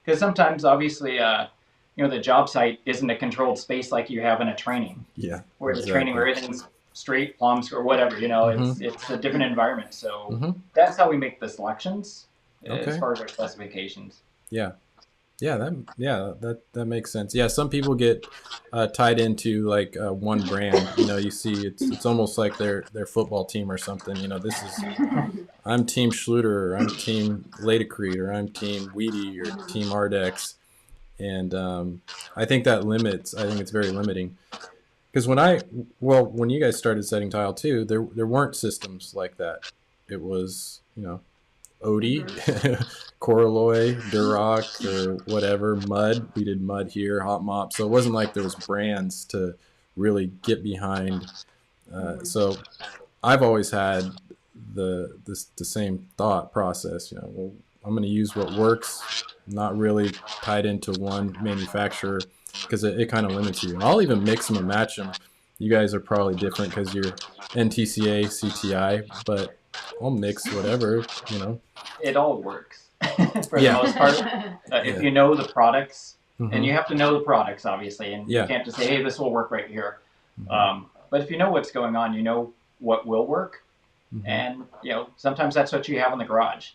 Because sometimes, obviously, the job site isn't a controlled space like you have in a training. Yeah. Where the training where everything's straight, plums, or whatever, it's a different environment. So that's how we make the selections, as far as our specifications. Yeah. That makes sense. Yeah, some people get tied into like one brand. You see, it's almost like their football team or something. This is I'm Team Schluter, or I'm Team Ladecrete, or I'm Team Weedy, or Team Ardex, and I think that limits. I think it's very limiting. Because when you guys started setting tile too, there weren't systems like that. It was Odie, Coraloy, Duroc, or whatever, mud. We did mud here, hot mop. So it wasn't like there was brands to really get behind. So I've always had the same thought process. Well, I'm going to use what works, not really tied into one manufacturer, because it kind of limits you. I'll even mix them and match them. You guys are probably different because you're NTCA, CTI, but I'll mix whatever. It all works for the most part. If you know the products, and you have to know the products, obviously, and you can't just say, hey, this will work right here. But if you know what's going on, you know what will work. And, sometimes that's what you have in the garage.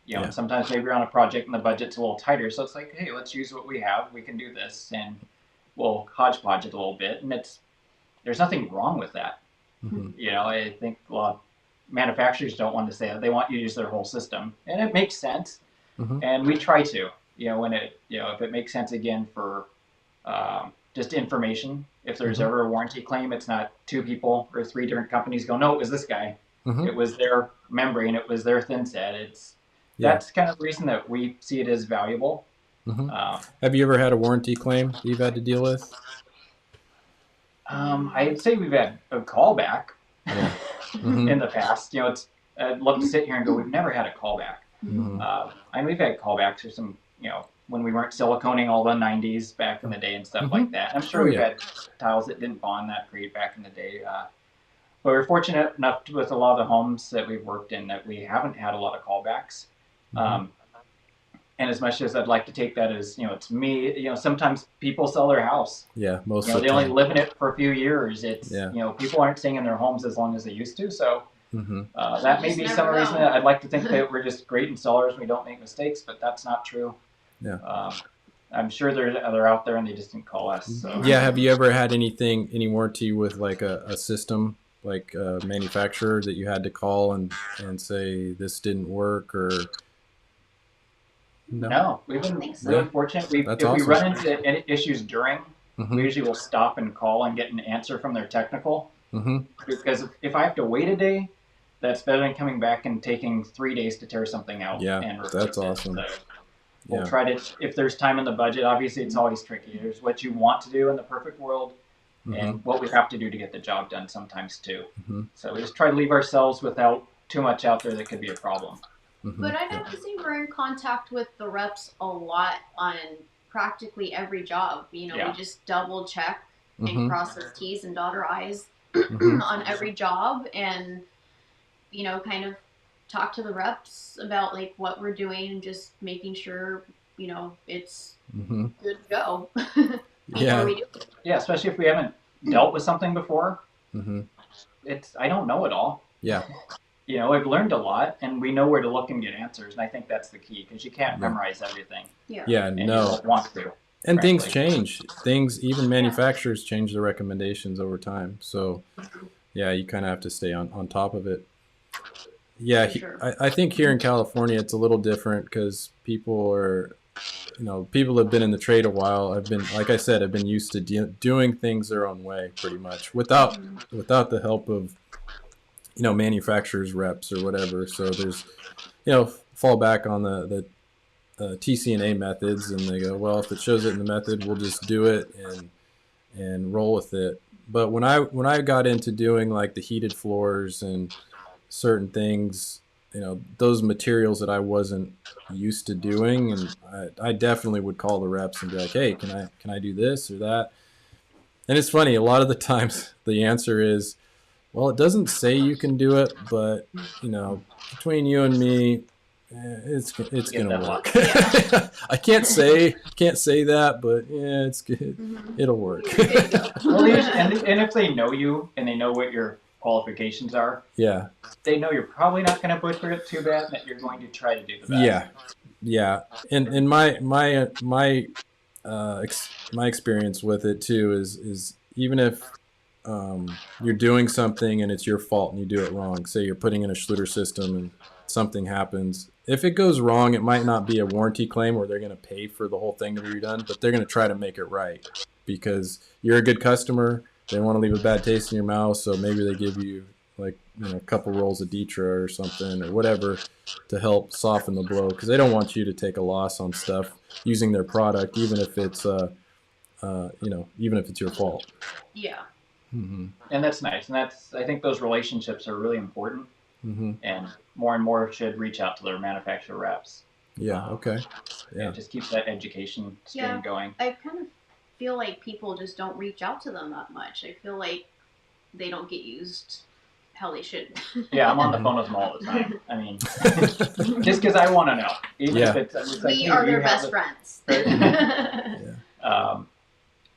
And sometimes maybe you're on a project and the budget's a little tighter. So it's like, hey, let's use what we have. We can do this. And we'll hodgepodge it a little bit. And there's nothing wrong with that. I think a lot of manufacturers don't want to say that. They want you to use their whole system. And it makes sense. And we try to, when if it makes sense again for just information. If there's ever a warranty claim, it's not 2 people or 3 different companies go, no, it was this guy. It was their membrane. It was their thin set. That's kind of the reason that we see it as valuable. Have you ever had a warranty claim that you've had to deal with? I'd say we've had a callback in the past. I'd love to sit here and go, we've never had a callback. And we've had callbacks for some, when we weren't siliconing all the 90s back in the day and stuff like that. I'm sure we've had tiles that didn't bond that great back in the day. But we're fortunate enough with a lot of the homes that we've worked in that we haven't had a lot of callbacks. And as much as I'd like to take that as, it's me, sometimes people sell their house. Yeah, most of the they time. only live in it for a few years. It's, people aren't staying in their homes as long as they used to. So that may be some reason that I'd like to think that we're just great installers and we don't make mistakes, but that's not true. Yeah. I'm sure they're out there and they just didn't call us. So. Yeah. Have you ever had any warranty with like a system, like a manufacturer that you had to call and say this didn't work or? No, we've been really fortunate. If we run into any issues during, we usually will stop and call and get an answer from their technical. Because if I have to wait a day, that's better than coming back and taking 3 days to tear something out. Yeah, and that's awesome. So we'll try to, if there's time in the budget, obviously it's always tricky. There's what you want to do in the perfect world and what we have to do to get the job done sometimes too. So we just try to leave ourselves without too much out there that could be a problem. But I'd have to say we're in contact with the reps a lot on practically every job. We just double check and cross our T's and dot our I's on every job and, kind of talk to the reps about like what we're doing and just making sure, it's good to go. Yeah. We do. Yeah, especially if we haven't dealt with something before. I don't know it all. Yeah. I've learned a lot, and we know where to look and get answers, and I think that's the key, because you can't memorize everything. Yeah, and no. You don't want to. And frankly. things change. Even manufacturers change their recommendations over time. So, yeah, you kind of have to stay on top of it. Yeah, Sure. I think here in California it's a little different because people have been in the trade a while. Like I said, I've been used to doing things their own way, pretty much, without the help of manufacturers reps or whatever. So there's fall back on the TCNA methods, and they go, well, if it shows it in the method, we'll just do it and roll with it. But when I got into doing like the heated floors and certain things, those materials that I wasn't used to doing, and I definitely would call the reps and be like, hey, can I do this or that? And it's funny, a lot of the times the answer is, well, it doesn't say you can do it, but between you and me, it's gonna work. I can't say that, but yeah, it's good. It'll work. Well, and if they know you and they know what you're qualifications are, Yeah. they know you're probably not going to butcher it too bad, and that you're going to try to do the best. Yeah. Yeah. And my experience with it too is even if you're doing something and it's your fault and you do it wrong, say you're putting in a Schluter system and something happens, if it goes wrong, it might not be a warranty claim where they're going to pay for the whole thing to be redone, but they're going to try to make it right because you're a good customer. They want to leave a bad taste in your mouth, so maybe they give you like a couple rolls of Detra or something or whatever to help soften the blow, because they don't want you to take a loss on stuff using their product, even if it's even if it's your fault. Yeah. Mm-hmm. And that's nice. And I think those relationships are really important. Mm-hmm. And more should reach out to their manufacturer reps. Yeah. Okay. Yeah. Just keep that education stream going. I kind of feel like people just don't reach out to them that much. I feel like they don't get used how they should. Yeah, I'm on the phone with them all the time. I mean, just because I want to know. Even if it's like, we hey, are their best friends.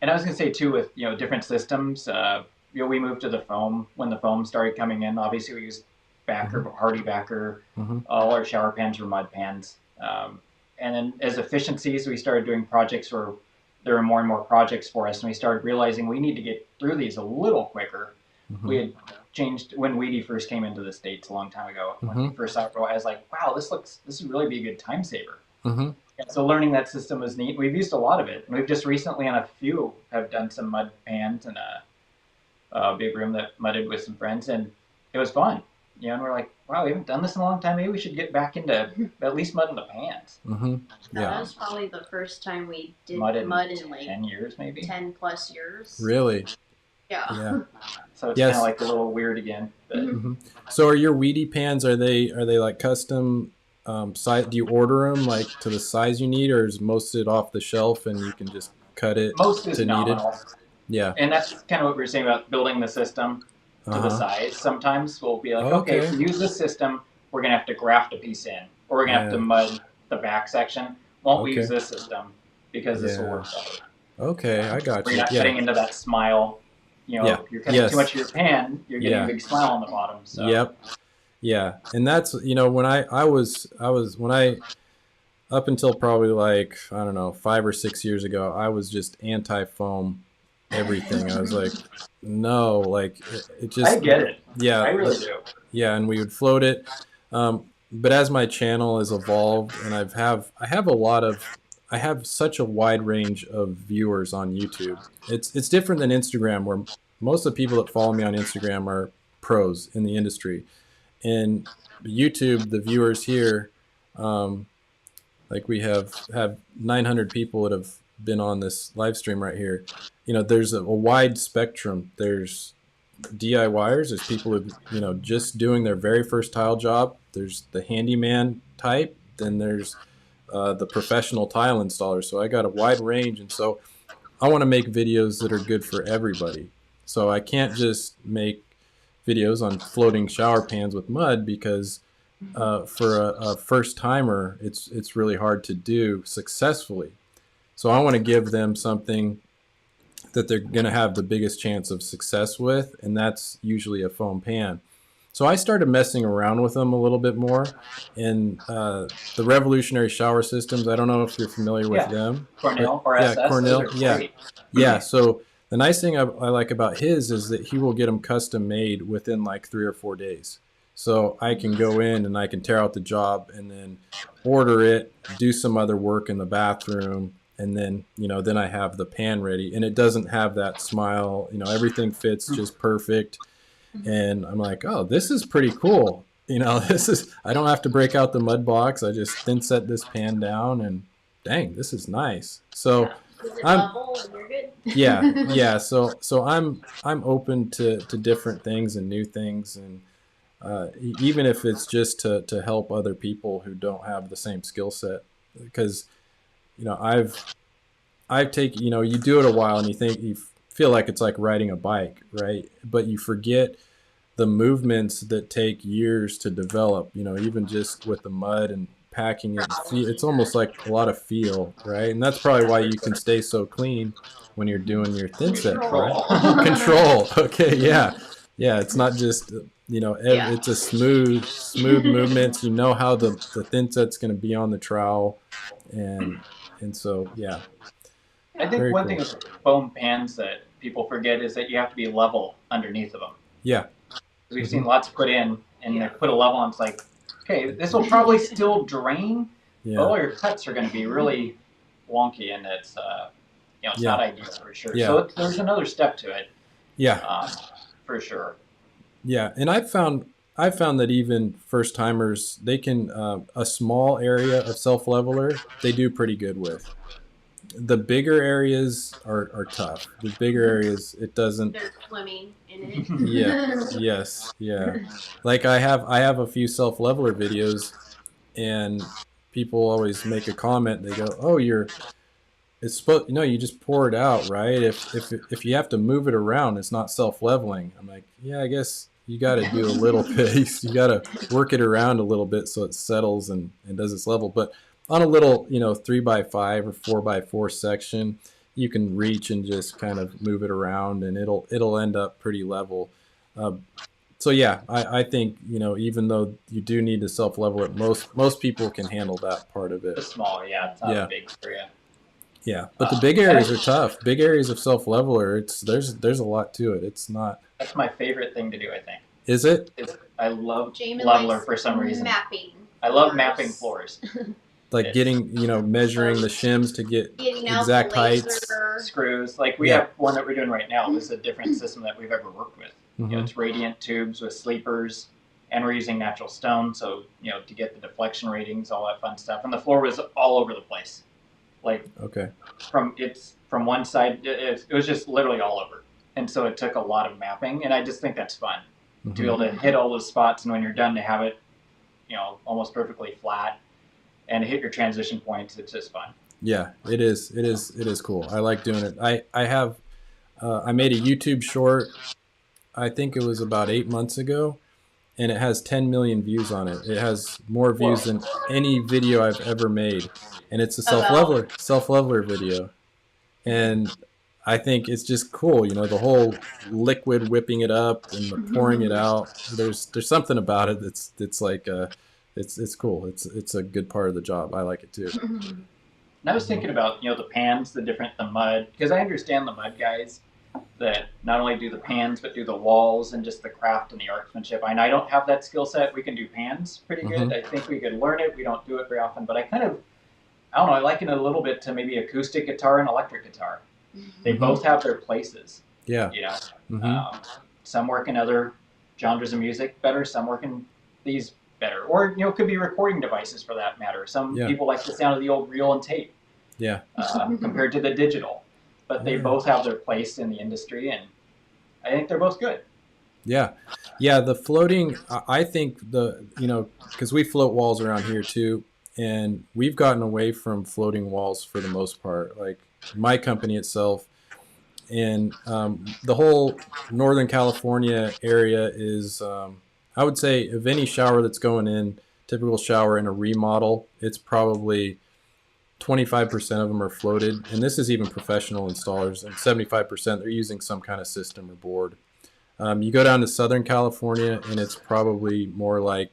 And I was going to say too, with different systems, we moved to the foam when the foam started coming in. Obviously, we used backer, hardy backer. Mm-hmm. All our shower pans were mud pans. And then as efficiencies, we started doing projects where there were more and more projects for us, and we started realizing we need to get through these a little quicker. Mm-hmm. We had changed when Weedy first came into the States a long time ago. When Mm-hmm. we first saw it, I was like, wow, this would really be a good time saver. Mm-hmm. And so learning that system was neat. We've used a lot of it. And we've just recently on a few have done some mud pans in a big room that mudded with some friends, and it was fun. And we're like, wow, we haven't done this in a long time. Maybe we should get back into at least mud in the pans. Mm-hmm. That Yeah. was probably the first time we did Mud in like 10 years, maybe. 10 plus years. Really? Yeah. Yeah. So it's Yes. kind of like a little weird again. But Mm-hmm. So are your weedy pans, are they like custom size? Do you order them like to the size you need, or is most of it off the shelf and you can just cut it most is to needed? nominal. Yeah. And that's kind of what we were saying about building the system to the size. Sometimes we'll be like, okay, to use this system, we're going to have to graft a piece in, or we're going to have to mud the back section. Won't we use this system because this will work better? Okay, I got We're you. not cutting into that smile. You're cutting too much of your pan, you're getting a big smile on the bottom. So. Yep. Yeah. And that's, when I was up until probably like, I don't know, 5 or 6 years ago, I was just anti-foam everything. I was like, no, like it just. I get it. Yeah. I really do. Yeah. And we would float it. But as my channel has evolved and I have such a wide range of viewers on YouTube. It's different than Instagram, where most of the people that follow me on Instagram are pros in the industry. In YouTube, the viewers here, like we have 900 people that have been on this live stream right here. There's a wide spectrum. There's DIYers, there's people who, just doing their very first tile job. There's the handyman type. Then there's the professional tile installer. So I got a wide range, and so I want to make videos that are good for everybody. So I can't just make videos on floating shower pans with mud, because for a first timer, it's really hard to do successfully. So I want to give them something that they're going to have the biggest chance of success with, and that's usually a foam pan. So I started messing around with them a little bit more, and the Revolutionary Shower Systems, I don't know if you're familiar with them. Cornell or yeah, SS. Cornell, Those are yeah. great. Yeah, so the nice thing I like about his is that he will get them custom made within like 3 or 4 days. So I can go in and I can tear out the job and then order it, do some other work in the bathroom, and then, then I have the pan ready. And it doesn't have that smile, everything fits just perfect. And I'm like, oh, this is pretty cool. I don't have to break out the mud box. I just thin set this pan down, and dang, this is nice. So yeah. So I'm open to different things and new things, and even if it's just to help other people who don't have the same skill set, because I've taken, you do it a while and you feel like it's like riding a bike, right? But you forget the movements that take years to develop, even just with the mud and packing it. It's almost like a lot of feel, right? And that's probably why you can stay so clean when you're doing your thin set, right? Control. Okay, yeah. Yeah, it's not just Yeah. it's a smooth movements. You know how the thin set's going to be on the trowel, and so yeah, I think very one cool. thing with foam pans that people forget is that you have to be level underneath of them. Yeah. We've Mhm. seen lots put in, and Yeah. they put a level on. It's like, okay, this will probably still drain, but Yeah. all your cuts are going to be really wonky, and it's it's Yeah. not ideal for sure. Yeah. So there's another step to it, Yeah. for sure. Yeah, and I found that even first timers, they can a small area of self leveler they do pretty good with. The bigger areas are tough. The bigger areas it doesn't. They're swimming in it. Yeah. Yes. Yeah. Like I have a few self leveler videos, and people always make a comment. They go, "Oh, it's supposed you just pour it out, right? If you have to move it around, it's not self leveling." I'm like, yeah, I guess you got to do a little bit. You got to work it around a little bit so it settles and does its level. But on a little 3x5 or 4x4 section, you can reach and just kind of move it around, and it'll end up pretty level. Uh, so yeah, I think even though you do need to self level it, most people can handle that part of The it. small, yeah, it's not Yeah. a big area. Yeah, but the big areas are tough. Big areas of self leveler, there's a lot to it. It's not. That's my favorite thing to do. I think. Is it I love Jamin leveler likes for some reason. mapping. I love floors. mapping floors. like getting measuring the shims to get Getting out exact the laser. heights? Screws. Like we Yeah. have one that we're doing right now. This is a different system that we've ever worked with. Mhm. It's radiant tubes with sleepers, and we're using natural stone, so to get the deflection ratings, all that fun stuff. And the floor was all over the place. Like Okay. from one side, it was just literally all over. And so it took a lot of mapping, and I just think that's fun to be Mhm. able to hit all those spots, and when you're done, to have it, almost perfectly flat, and hit your transition points. It's just fun. Yeah, it is. It is cool. I like doing it. I made a YouTube short. I think it was about 8 months ago, and it has 10 million views on it. It has more views than any video I've ever made, and it's a self leveler video. And I think it's just cool, the whole liquid whipping it up and the pouring it out. There's something about it that's like it's cool. It's a good part of the job. I like it too. And I was thinking about the pans, the mud, because I understand the mud guys that not only do the pans but do the walls and just the craft and the artsmanship. And I don't have that skill set. We can do pans pretty good. I think we could learn it. We don't do it very often, but I don't know. I liken it a little bit to maybe acoustic guitar and electric guitar. They both have their places. Yeah. Mm-hmm. Some work in other genres of music better. Some work in these better, or it could be recording devices for that matter. Some people like the sound of the old reel and tape. Yeah. Compared to the digital, but they both have their place in the industry, and I think they're both good. Yeah. The floating, I think because we float walls around here too, and we've gotten away from floating walls for the most part. Like my company itself, and the whole Northern California area is, I would say, of any shower that's going in, typical shower in a remodel, it's probably 25% of them are floated, and this is even professional installers, and 75% they're using some kind of system or board. You go down to Southern California, and it's probably more like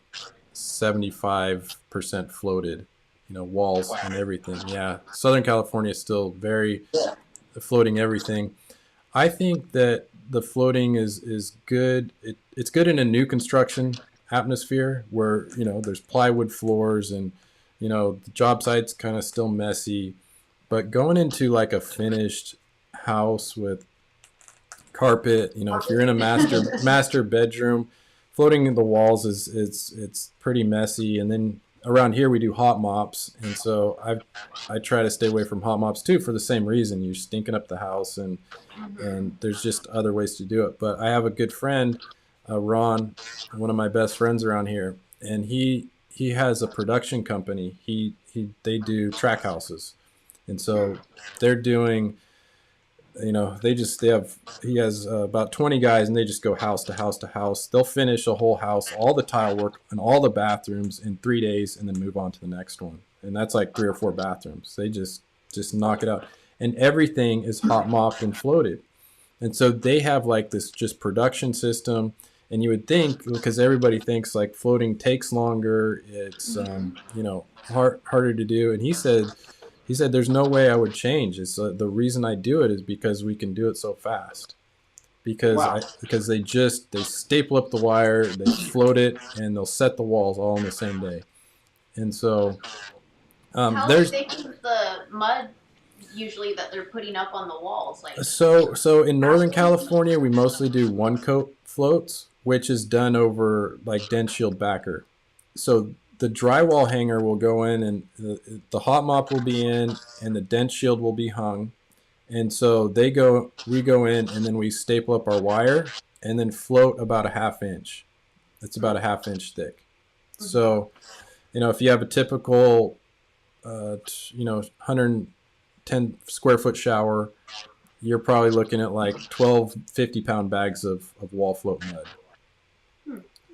75% floated, walls and everything. Yeah, Southern California is still very floating everything. I think that the floating is good. It's good in a new construction atmosphere where there's plywood floors and the job site's kind of still messy, but going into like a finished house with carpet, if you're in a master bedroom, floating the walls it's pretty messy. And then around here we do hot mops, and so I try to stay away from hot mops too for the same reason. You're stinking up the house, and there's just other ways to do it. But I have a good friend, Ron, one of my best friends around here, and he has a production company. They do track houses, and so they're doing, he has about 20 guys, and they just go house to house to house. They'll finish a whole house, all the tile work and all the bathrooms in 3 days, and then move on to the next one. And that's like 3 or 4 bathrooms. They just knock it out, and everything is hot mopped and floated. And so they have like this just production system. And you would think, because everybody thinks like floating takes longer, it's harder to do. And he said there's no way I would change. It's the reason I do it is because we can do it so fast. Because they staple up the wire, they float it, and they'll set the walls all in the same day. And so How there's thick is the mud usually that they're putting up on the walls? Like, so in Northern California, we mostly do one coat floats, which is done over like dense shield backer. So the drywall hanger will go in, and the hot mop will be in, and the dense shield will be hung. And so we go in, and then we staple up our wire, and then float about a ½ inch. It's about a ½ inch thick. So, if you have a typical, 110 square foot shower, you're probably looking at like 12 50-pound bags of wall float mud.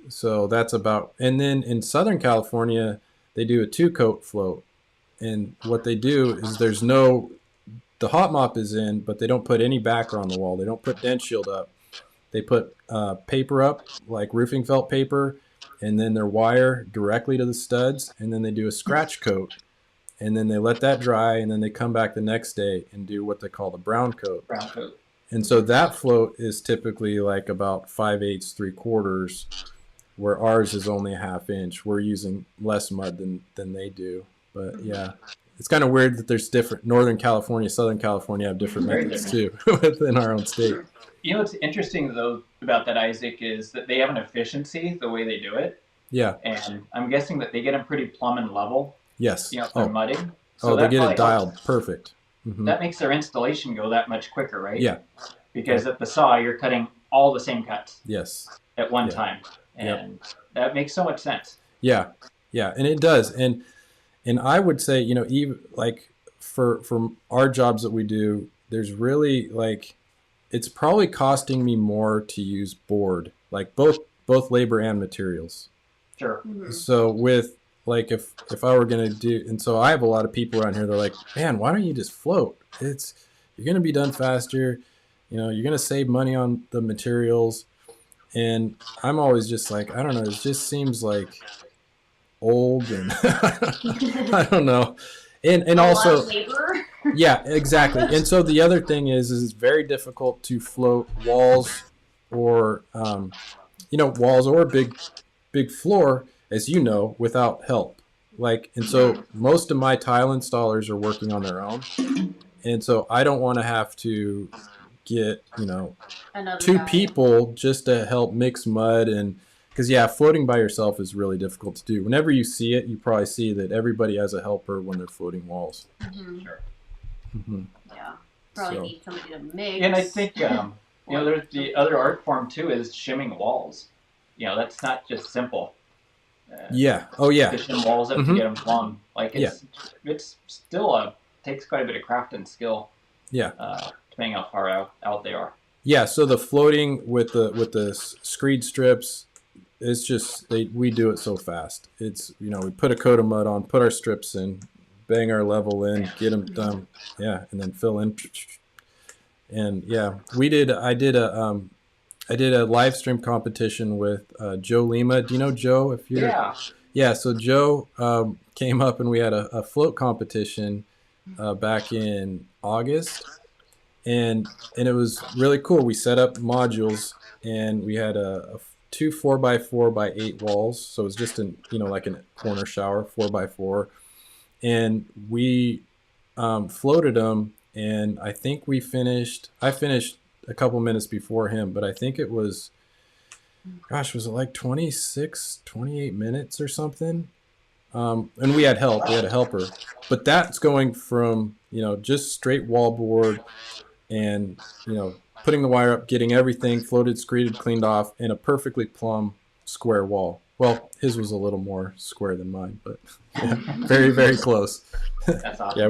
So that's about, and then in Southern California, they do a 2-coat float. And what they do is the hot mop is in, but they don't put any backer on the wall. They don't put dent shield up. They put paper up, like roofing felt paper, and then their wire directly to the studs, and then they do a scratch coat. And then they let that dry, and then they come back the next day and do what they call the brown coat. Brown coat. And so that float is typically like about 5/8, 3/4, where ours is only a ½ inch. We're using less mud than they do. But yeah, it's kind of weird that there's different. Northern California, Southern California have different methods too within our own state. What's interesting though about that, Isaac, is that they have an efficiency the way they do it. Yeah. And I'm guessing that they get them pretty plumb and level. Yes. For mudding. So they get it dialed perfect. Mm-hmm. That makes their installation go that much quicker, right? Yeah. Because at the saw, you're cutting all the same cuts. Yes. At one time. And that makes so much sense. Yeah. Yeah. And it does. And I would say, even like for our jobs that we do, there's really like, it's probably costing me more to use board, like both labor and materials. Sure. Mm-hmm. So with like, if I were going to do, and so I have a lot of people around here, they're like, man, why don't you just float? You're going to be done faster. You're going to save money on the materials. And I'm always just like, I don't know. It just seems like old and I don't know. And also, yeah, exactly. And so the other thing is it's very difficult to float walls or, walls or big floor, as you know, without help. And so most of my tile installers are working on their own. And so I don't want to have to get, two people just to help mix mud. And because, floating by yourself is really difficult to do. Whenever you see it, you probably see that everybody has a helper when they're floating walls. Mm-hmm. Sure. Mm-hmm. Yeah. Probably need somebody to mix. And I think, there's the other art form too is shimming walls. That's not just simple. Yeah. Oh, yeah. To shim walls up to get them plumb. It's still takes quite a bit of craft and skill. Yeah. Depending how far out they are. Yeah. So the floating with the screed strips, it's just we do it so fast. It's we put a coat of mud on, put our strips in, bang our level in, get them done. Yeah, and then fill in. And I did a live stream competition with Joe Lima. Do you know Joe? Yeah. So Joe came up and we had a float competition back in August, and it was really cool. We set up modules and we had two 4x4x8 walls. So it was just like a corner shower 4x4, and we floated them. And I think I finished a couple minutes before him, but I think it was, was it like 26, 28 minutes or something? And we had help. We had a helper. But that's going from, just straight wallboard and, putting the wire up, getting everything floated, screeded, cleaned off in a perfectly plumb square wall. Well, his was a little more square than mine, but very, very close. That's awesome. Yeah,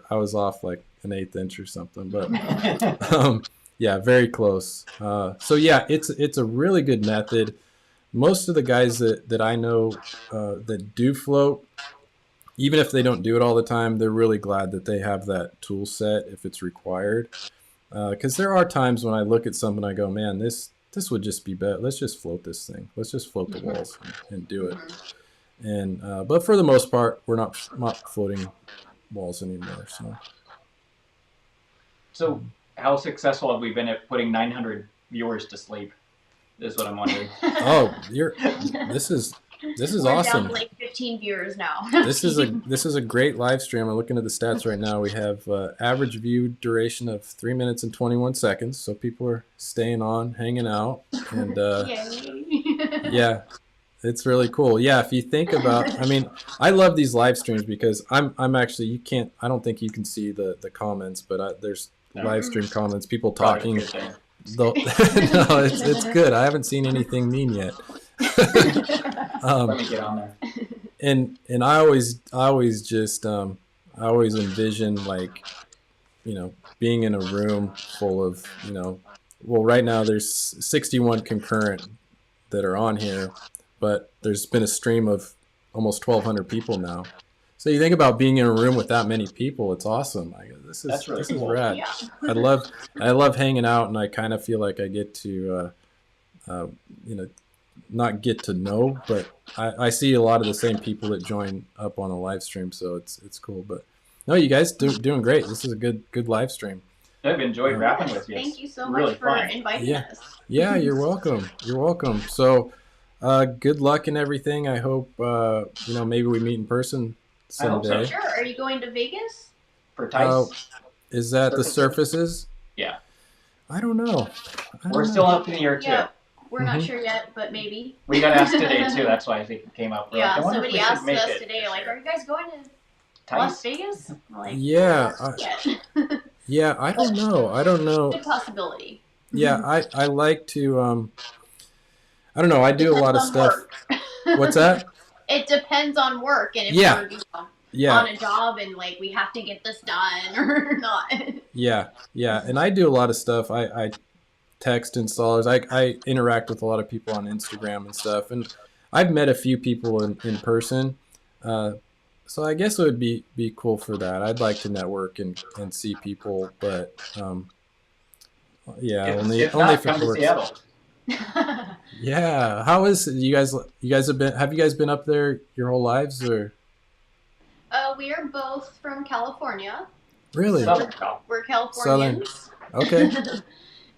I was off like an 1/8 inch or something, but very close. It's a really good method. Most of the guys that I know that do float, even if they don't do it all the time, they're really glad that they have that tool set if it's required. Because there are times when I look at something, I go, man, this would just be better. Let's just float this thing. Let's just float the walls and do it. And but for the most part, we're not floating walls anymore. So how successful have we been at putting 900 viewers to sleep? Is what I'm wondering. Oh, this is We're awesome. down to like 15 viewers now. This is a great live stream. I'm looking at the stats right now. We have average view duration of 3 minutes and 21 seconds. So people are staying on, hanging out, and yeah, it's really cool. Yeah, if you think about, I mean, I love these live streams because I'm actually, I don't think you can see the comments, but there's live stream comments, people talking. No, it's good. I haven't seen anything mean yet. Let me get on there. And I always just I always envision, like, being in a room full of, well, right now there's 61 concurrent that are on here, but there's been a stream of almost 1,200 people now. So you think about being in a room with that many people, it's awesome. This is cool. rad. Yeah. I love hanging out, and I kind of feel like I get to not get to know, but I see a lot of the same people that join up on a live stream, so it's cool. But no, you guys doing great. This is a good live stream. I've enjoyed rapping with you. Thank you so really much for fun. inviting us. Yeah, you're welcome. You're welcome. So good luck and everything. I hope maybe we meet in person I hope so. someday. Sure. Are you going to Vegas? For Tice, Is that the surfaces? yeah. I don't know. We're still up in the air too. Yeah. We're not Mhm. sure yet, but maybe. We got asked today too. That's why I think it came up. We're Yeah, like, I wonder if somebody we should asked make us it today, this like, year. are you guys going to Tice? Las Vegas? I'm like, Yeah, not yet. Yeah, I don't know. Good possibility. Yeah, I like to I don't know. I do a lot of Depends on stuff. work. What's that? It depends on work and if Yeah. we're Yeah. on a job and like we have to get this done or not. Yeah, and I do a lot of stuff. I text installers. I interact with a lot of people on Instagram and stuff, and I've met a few people in person. So I guess it would be cool for that. I'd like to network and see people, but yeah, only if only not, if it come to works. Seattle. Yeah, how is it? You guys have you guys been up there your whole lives, or We are both from California. really? Southern Cal. We're Californians. Okay.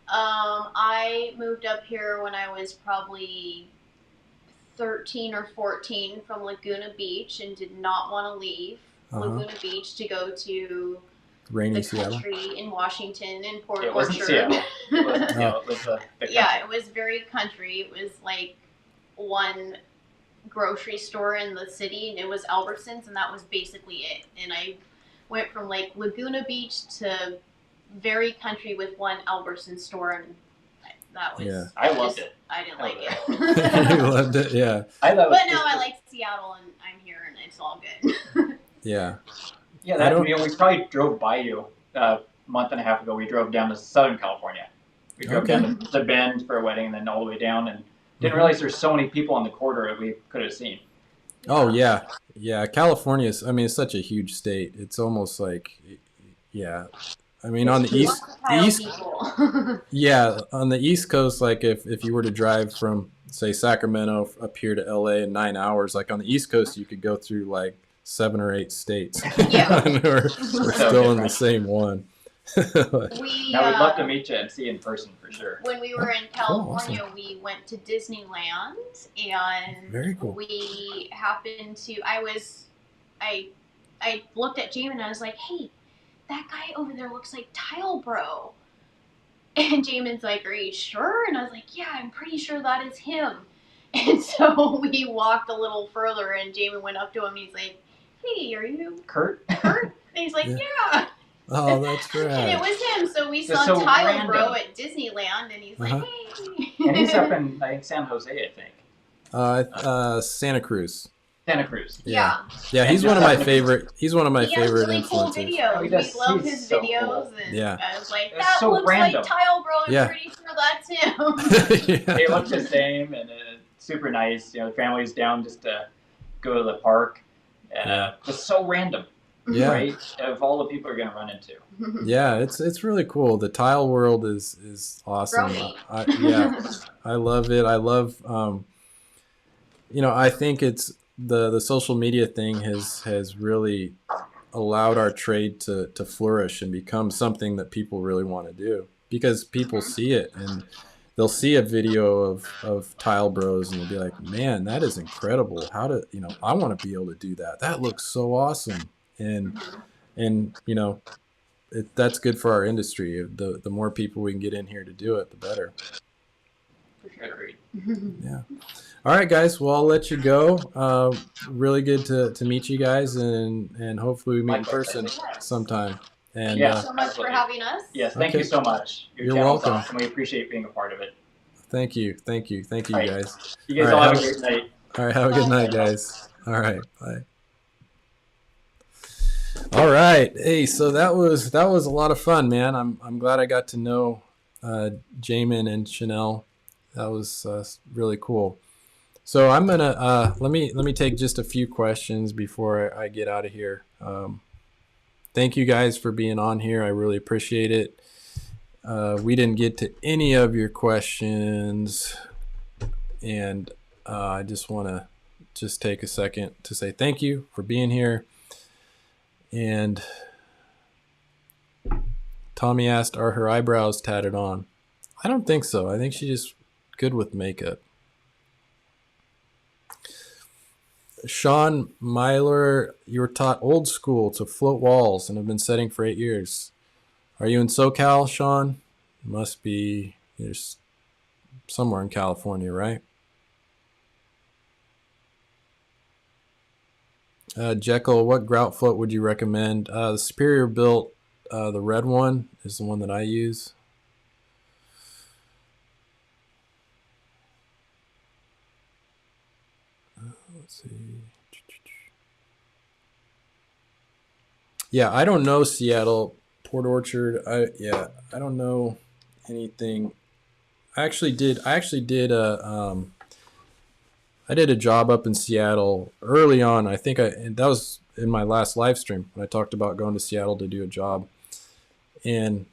I moved up here when I was probably 13 or 14 from Laguna Beach and did not want to leave Laguna Beach to go to Rainy the Seattle. country in Washington and Port It wasn't Orchard. Seattle. It wasn't Seattle. It was the Yeah, it was very country. It was like one grocery store in the city, and it was Albertsons, and that was basically it. And I went from like Laguna Beach to very country with one Albertsons store, and that was. Yeah. I loved it. I didn't like You it. loved it, yeah. I thought it But was now just- I like Seattle, and I'm here, and it's all good. Yeah. Yeah, I don't- we probably drove by you a month and a half ago. We drove down to Southern California. We drove Okay. down to Bend for a wedding, and then all the way down, and didn't Mhm. realize there's so many people on the corridor that we could have seen. Oh yeah. California is. I mean, it's such a huge state. It's almost like, yeah. I mean, on the east, People. yeah, on the East Coast, like if you were to drive from say Sacramento up here to LA in 9 hours, like on the East Coast, you could go through like 7 or 8 states. Yeah. And we're still in the same one. We, Now, we'd love to meet you and see you in person for sure. when we were in Cool, California, we went to Disneyland, and Very cool. we happened to. I looked at Jamin and I was like, "Hey, that guy over there looks like Tile Bro." And Jamin's like, "Are you sure?" And I was like, "Yeah, I'm pretty sure that is him." And so we walked a little further, and Jamin went up to him. And he's like, "Hey, are you Kurt? Kurt?" And he's like, Yeah. "Yeah." Oh, that's And it rad. was him. So we That's saw so Tile Bro random. at Disneyland, and he's like, "Hey." And he's up in, I think, San Jose, I think. Santa Cruz. Santa Cruz. Yeah. Yeah, he's one of my favorite. He's one of my He has favorite really cool influences. videos. Oh, he does. We love He's his so videos, cool. and Yeah. I was like, It's "That so looks random. like Tile Bro. I'm Yeah. pretty sure that's him." Yeah. They look the same, and super nice. You know, the family's down just to go to the park. And just so random. Yeah. right? Of all the people you're going to run into. Yeah, it's really cool. The tile world is awesome. Growing. Yeah, I love it. I love I think it's the social media thing has really allowed our trade to flourish and become something that people really want to do, because people see it and they'll see a video of tile bros and they'll be like, man, that is incredible. How to, I want to be able to do that. That looks so awesome. And that's good for our industry. The more people we can get in here to do it, the better. Agreed. Yeah. All right, guys. Well, I'll let you go. Really good to meet you guys, and hopefully we meet in person sometime. And Yeah. Thank you so much Absolutely. for having us. Yes, thank you so much. Your You're channel's welcome. awesome. We appreciate being a part of it. Thank you, All right. guys. You guys All all right, have a great night. All right, have a good night, guys. All right, bye. All right, hey, so that was a lot of fun, man. I'm glad I got to know Jamin and Chanel. That was really cool. So I'm gonna let me take just a few questions before I get out of here. Thank you guys for being on here. I really appreciate it. We didn't get to any of your questions, and I just want to take a second to say thank you for being here. And Tommy asked, are her eyebrows tatted on? I don't think so. I think she's just good with makeup. Sean Myler, you were taught old school to float walls and have been setting for 8 years. Are you in SoCal, Sean? Must be somewhere in California, right? Jekyll, what grout float would you recommend? The Superior built, the red one is the one that I use. Let's see. Yeah, I don't know Seattle, Port Orchard. I don't know anything. I actually did I did a job up in Seattle early on. I think that was in my last live stream when I talked about going to Seattle to do a job. And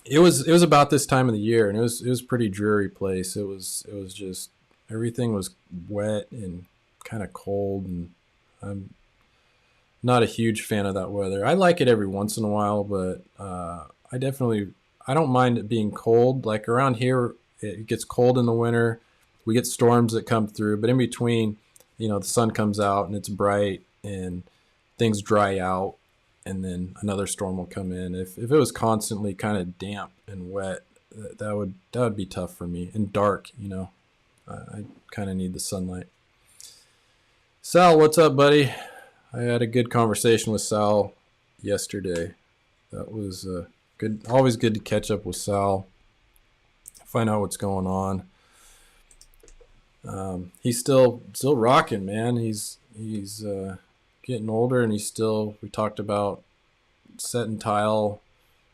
it was about this time of the year, and it was a pretty dreary place. It was just everything was wet and kind of cold, and I'm not a huge fan of that weather. I like it every once in a while, but I don't mind it being cold. Like around here, it gets cold in the winter. We get storms that come through, but in between, the sun comes out and it's bright and things dry out, and then another storm will come in. If it was constantly kind of damp and wet, that would be tough for me. And dark, I kind of need the sunlight. Sal, what's up, buddy? I had a good conversation with Sal yesterday. That was good. Always good to catch up with Sal, find out what's going on. He's still rocking, man. He's getting older, and we talked about setting tile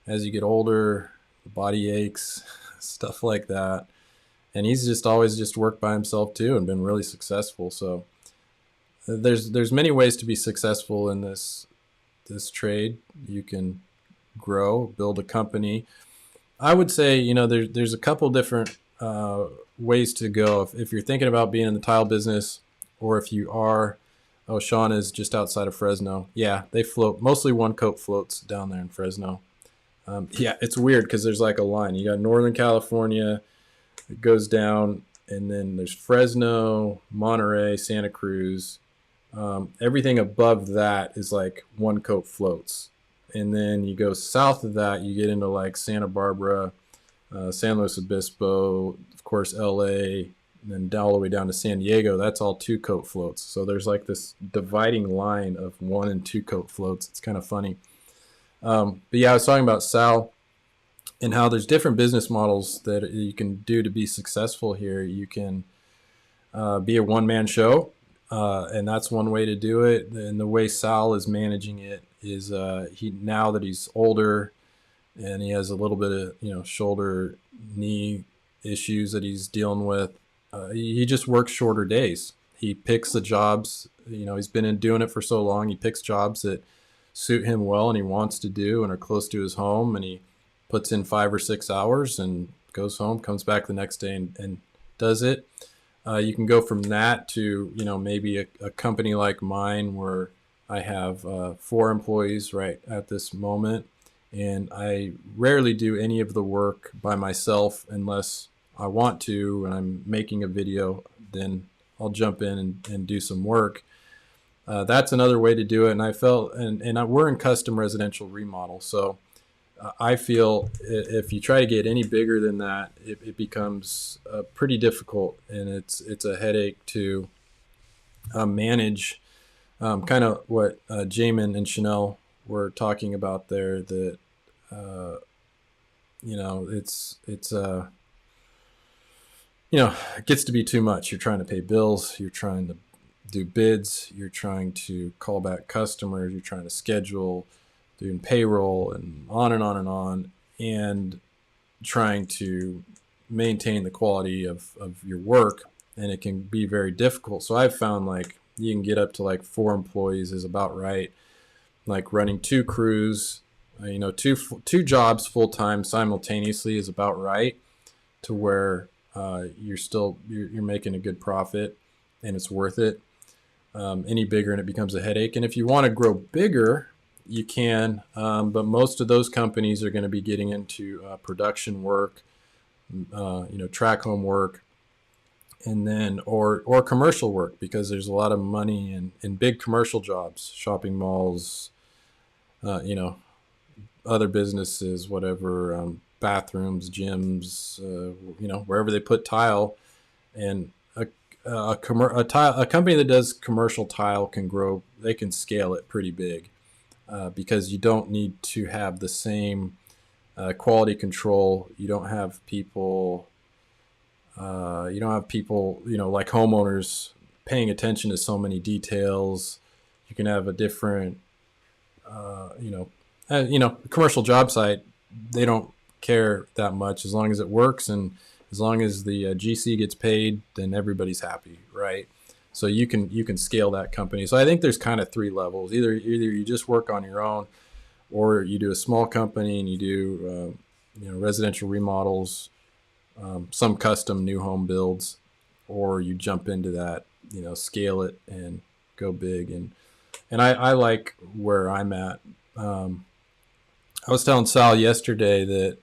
as you get older, the body aches, stuff like that. And he's just always just worked by himself too and been really successful. So there's many ways to be successful in this trade. You can grow, build a company. I would say, there's a couple different ways to go. If you're thinking about being in the tile business, or if you are, Sean is just outside of Fresno. Yeah, they float, mostly one coat floats down there in Fresno. Yeah, it's weird because there's like a line. You got Northern California, it goes down, and then there's Fresno, Monterey, Santa Cruz. Everything above that is like one coat floats. And then you go south of that, you get into like Santa Barbara, San Luis Obispo, of course, LA, and then all the way down to San Diego. That's all two coat floats. So there's like this dividing line of one and two coat floats. It's kind of funny. But yeah, I was talking about Sal and how there's different business models that you can do to be successful here. You can be a one-man show, and that's one way to do it. And the way Sal is managing it is now that he's older and he has a little bit of shoulder, knee issues that he's dealing with, he just works shorter days. he picks the jobs. He's been doing it for so long. He picks jobs that suit him well and he wants to do and are close to his home, and he puts in 5 or 6 hours and goes home, comes back the next day and does it. You can go from that to, maybe a company like mine where I have 4 employees right at this moment, and I rarely do any of the work by myself unless I want to, and I'm making a video, then I'll jump in and do some work. That's another way to do it. And I felt, we're in custom residential remodel. So I feel if you try to get any bigger than that, it becomes pretty difficult, and it's a headache to manage. Kind of what Jamin and Chanel were talking about there, that it gets to be too much. You're trying to pay bills, you're trying to do bids, you're trying to call back customers, you're trying to schedule, doing payroll, and on and on and on, and trying to maintain the quality of your work, and it can be very difficult. So I've found like you can get up to like 4 employees is about right. Like running 2 crews, two jobs full time simultaneously is about right, to where you're making a good profit and it's worth it. Any bigger and it becomes a headache. And if you want to grow bigger, you can, but most of those companies are going to be getting into production work, track home work, and then or commercial work, because there's a lot of money in big commercial jobs, shopping malls, other businesses, whatever, bathrooms, gyms, wherever they put tile. And a company that does commercial tile can grow. They can scale it pretty big, because you don't need to have the same quality control. You don't have people. Like homeowners paying attention to so many details. You can have a different, commercial job site. They don't care that much as long as it works, and as long as the GC gets paid, then everybody's happy, right? So you can scale that company. So I think there's kind of 3 levels. Either you just work on your own, or you do a small company and you do residential remodels, some custom new home builds, or you jump into that, scale it and go big. And I like where I'm at. I was telling Sal yesterday that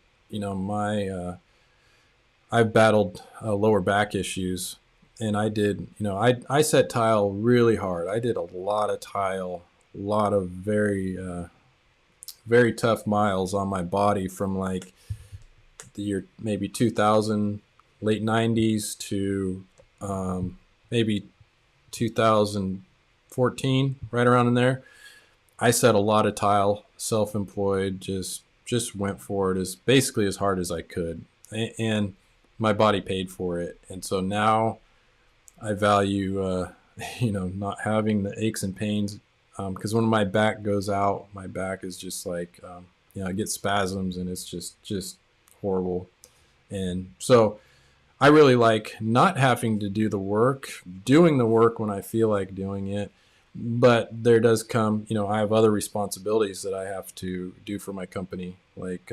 I've battled lower back issues, and I did, I set tile really hard. I did a lot of tile, a lot of very, very tough miles on my body from like the year maybe 2000, late 90s to maybe 2014, right around in there. I set a lot of tile, self-employed, just went for it basically as hard as I could, and my body paid for it. And so now I value not having the aches and pains, because when my back goes out, my back is just like I get spasms, and it's just horrible. And so I really like not having to do the work, doing the work when I feel like doing it. But there does come, I have other responsibilities that I have to do for my company, like,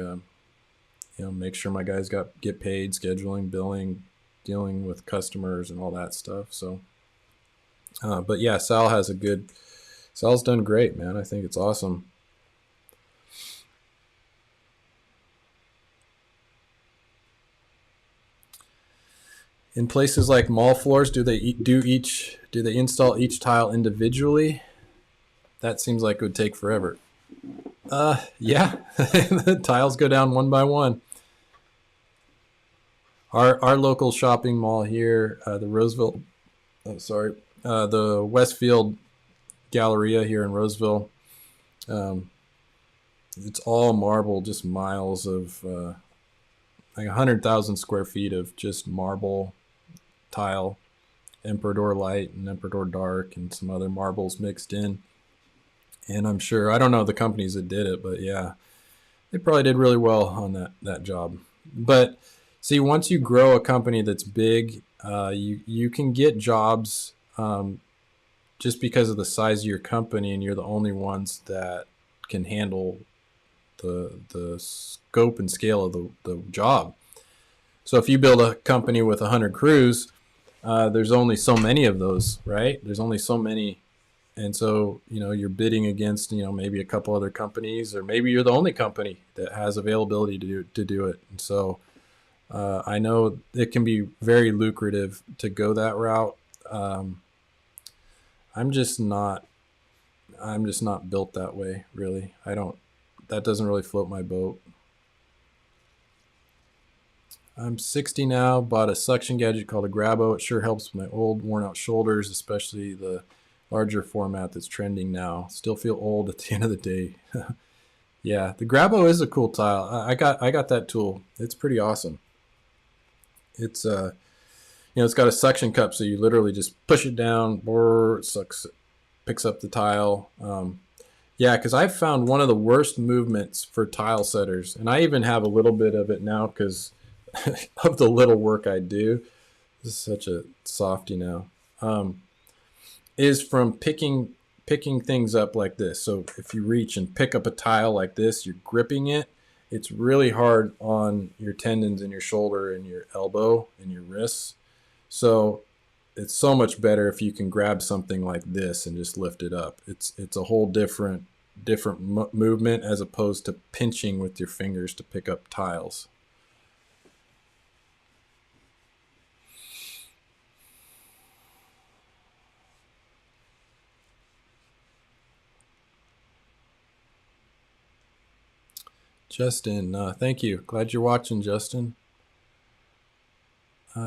make sure my guys get paid, scheduling, billing, dealing with customers and all that stuff. So, but yeah, Sal's done great, man. I think it's awesome. In places like mall floors, do they install each tile individually? That seems like it would take forever. Yeah, the tiles go down one by one. Our local shopping mall here, the Westfield Galleria here in Roseville. It's all marble, just miles of like 100,000 square feet of just marble tile, Emperador Light and Emperador Dark, and some other marbles mixed in. And I'm sure, I don't know the companies that did it, but yeah, they probably did really well on that job. But see, once you grow a company that's big, you can get jobs just because of the size of your company, and you're the only ones that can handle the scope and scale of the job. So if you build a company with 100 crews, there's only so many of those, right? There's only so many. And so, you're bidding against, maybe a couple other companies, or maybe you're the only company that has availability to do it. And so I know it can be very lucrative to go that route. I'm just not built that way, really. That doesn't really float my boat. I'm 60 now, bought a suction gadget called a Grabo. It sure helps with my old worn out shoulders, especially the larger format that's trending now. Still feel old at the end of the day. Yeah, the Grabo is a cool tile. I got that tool. It's pretty awesome. It's it's got a suction cup, so you literally just push it down, it sucks, picks up the tile. Yeah, because I've found one of the worst movements for tile setters, and I even have a little bit of it now because of the little work I do. This is such a softie now. Is from picking things up like this. So if you reach and pick up a tile like this, you're gripping it. It's really hard on your tendons in your shoulder and your elbow and your wrists. So it's so much better if you can grab something like this and just lift it up. It's a whole different movement as opposed to pinching with your fingers to pick up tiles. Justin, thank you. Glad you're watching, Justin.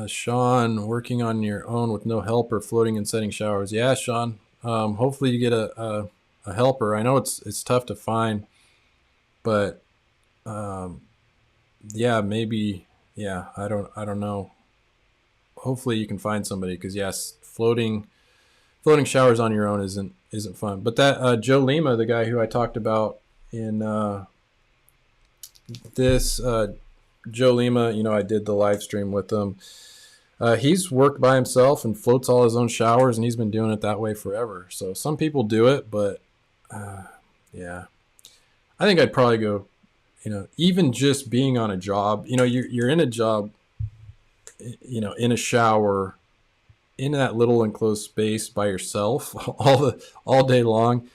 Sean, working on your own with no helper, floating and setting showers. Yeah, Sean. Hopefully you get a helper. I know it's tough to find, but yeah, maybe. Yeah, I don't know. Hopefully you can find somebody, because yes, floating showers on your own isn't fun. But that Joe Lima, the guy who I talked about in this Joe Lima, I did the live stream with him. He's worked by himself and floats all his own showers, and he's been doing it that way forever. So some people do it, but yeah, I think I'd probably go, even just being on a job, you're in a job, in a shower, in that little enclosed space by yourself all day long.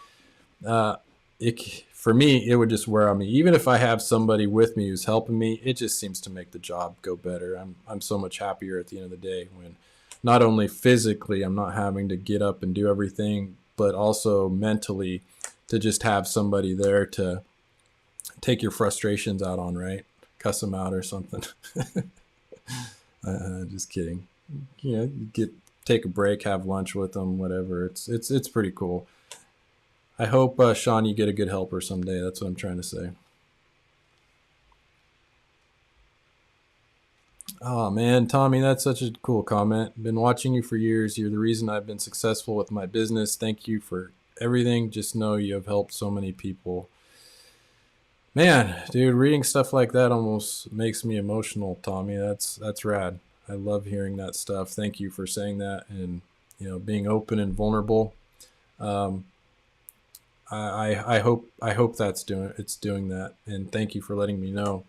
For me, it would just wear on me. Even if I have somebody with me who's helping me, it just seems to make the job go better. I'm so much happier at the end of the day when not only physically I'm not having to get up and do everything, but also mentally to just have somebody there to take your frustrations out on, right? Cuss them out or something. Just kidding. Take a break, have lunch with them, whatever. It's pretty cool. I hope, Sean, you get a good helper someday. That's what I'm trying to say. Oh, man, Tommy, that's such a cool comment. Been watching you for years. You're the reason I've been successful with my business. Thank you for everything. Just know you have helped so many people. Man, dude, reading stuff like that almost makes me emotional, Tommy. That's rad. I love hearing that stuff. Thank you for saying that and, being open and vulnerable. I hope it's doing that, and thank you for letting me know.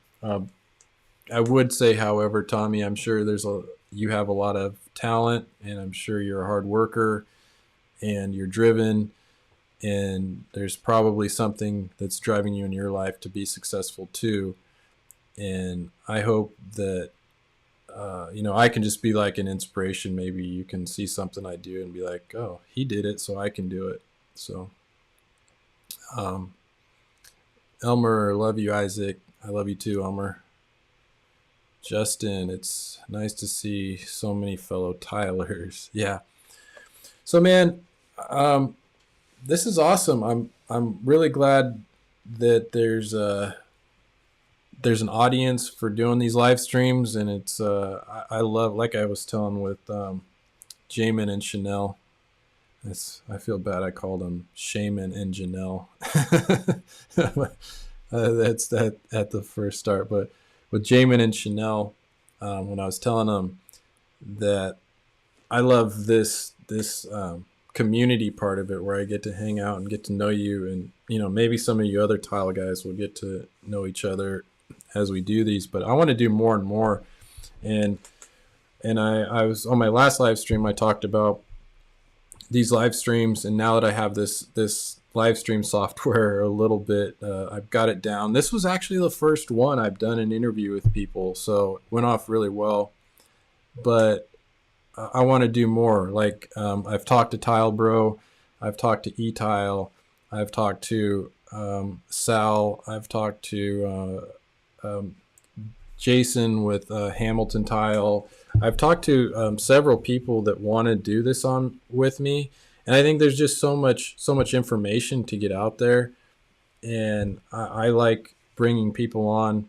I would say, however, Tommy, I'm sure you have a lot of talent, and I'm sure you're a hard worker, and you're driven, and there's probably something that's driving you in your life to be successful too. And I hope that I can just be like an inspiration. Maybe you can see something I do and be like, oh, he did it, so I can do it. So. Elmer, love you, Isaac. I love you too, Elmer. Justin, it's nice to see so many fellow Tylers. Yeah. So, man, this is awesome. I'm really glad that there's an audience for doing these live streams, and it's I love, like I was telling with Jamin and Chanel. I feel bad I called them Shaman and Janelle. That's that at the first start. But with Jamin and Chanel, when I was telling them that I love this this community part of it where I get to hang out and get to know you, and maybe some of you other tile guys will get to know each other as we do these. But I want to do more and more, and I was on my last live stream, I talked about these live streams, and now that I have this live stream software a little bit, I've got it down. This was actually the first one I've done an interview with people, so it went off really well. But I want to do more. Like I've talked to Tile Bro, I've talked to eTile, I've talked to Sal, I've talked to Jason with Hamilton Tile. I've talked to several people that want to do this on with me, and I think there's just so much information to get out there, and I like bringing people on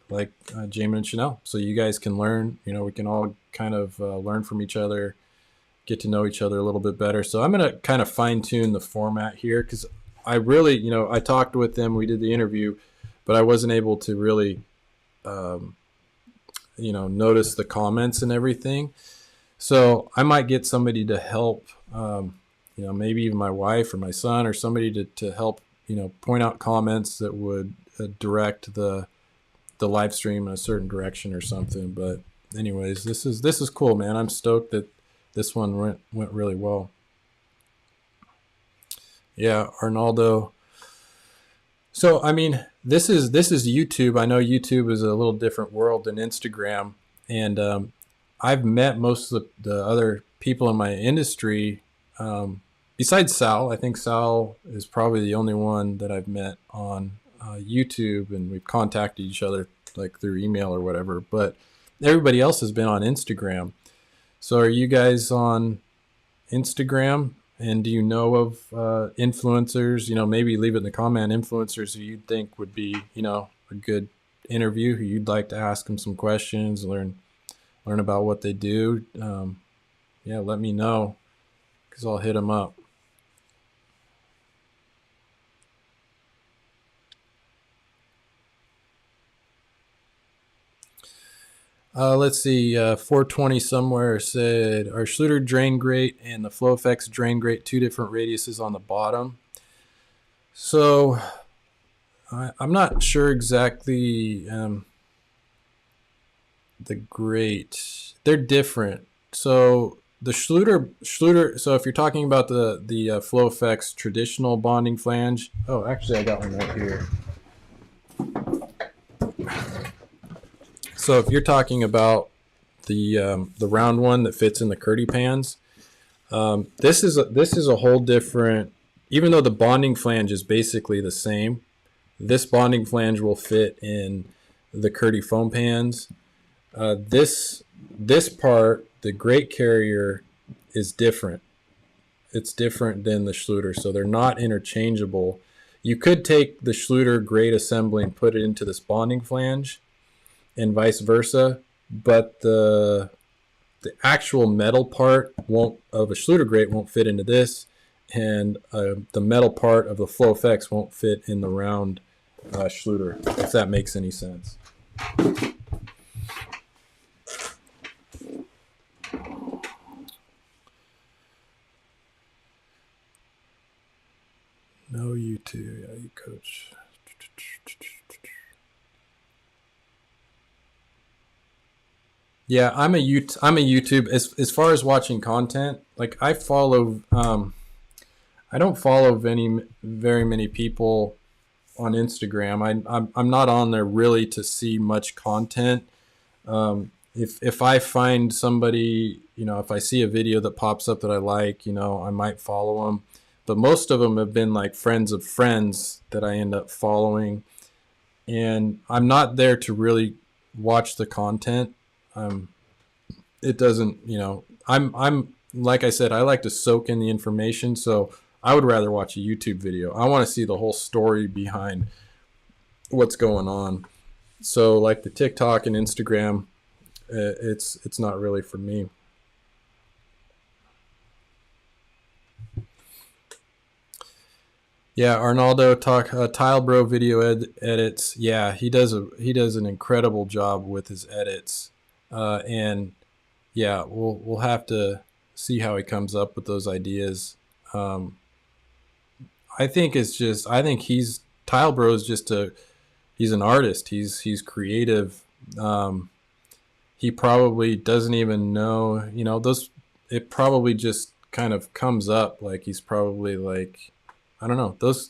like Jamen and Chanel, so you guys can learn. We can all kind of learn from each other, get to know each other a little bit better. So I'm going to kind of fine tune the format here, because I really, I talked with them, we did the interview, but I wasn't able to really notice the comments and everything. So I might get somebody to help, maybe even my wife or my son or somebody to help, point out comments that would direct the live stream in a certain direction or something. But anyways, this is cool, man. I'm stoked that this one went really well. Yeah, Arnaldo. So, I mean, this is YouTube. I know YouTube is a little different world than Instagram. And I've met most of the other people in my industry, besides Sal. I think Sal is probably the only one that I've met on YouTube, and we've contacted each other like through email or whatever. But everybody else has been on Instagram. So are you guys on Instagram? And do you know of influencers? Maybe leave it in the comment. Influencers who you think would be, a good interview, who you'd like to ask them some questions, learn about what they do. Yeah, let me know, because I'll hit them up. Let's see, 420 somewhere said, our Schluter drain grate and the Flow Effects drain grate, 2 different radiuses on the bottom. So I'm not sure exactly the grate. They're different. So the Schluter, so if you're talking about the Flow Effects traditional bonding flange, oh, actually I got one right here. So if you're talking about the round one that fits in the Curdy pans, this is a whole different. Even though the bonding flange is basically the same, this bonding flange will fit in the Curdy foam pans. This part, the grate carrier, is different. It's different than the Schluter, so they're not interchangeable. You could take the Schluter grate assembly and put it into this bonding flange, and vice versa, but the actual metal part of a Schluter grate won't fit into this, and the metal part of the Flow Effects won't fit in the round Schluter, if that makes any sense. No YouTube, yeah, you coach. Yeah, I'm a YouTube as far as watching content. Like I follow, I don't follow very many people on Instagram. I'm not on there really to see much content. If I find somebody, if I see a video that pops up that I like, I might follow them. But most of them have been like friends of friends that I end up following, and I'm not there to really watch the content. It doesn't, I'm like I said, I like to soak in the information, so I would rather watch a YouTube video. I want to see the whole story behind what's going on. So like the TikTok and Instagram, it's not really for me. Yeah, Arnaldo Tile Bro video edits. Yeah, he does an incredible job with his edits. And yeah, we'll have to see how he comes up with those ideas. I think he's Tile Bro is just he's an artist. He's creative. He probably doesn't even know, it probably just kind of comes up. Like he's probably like, I don't know, those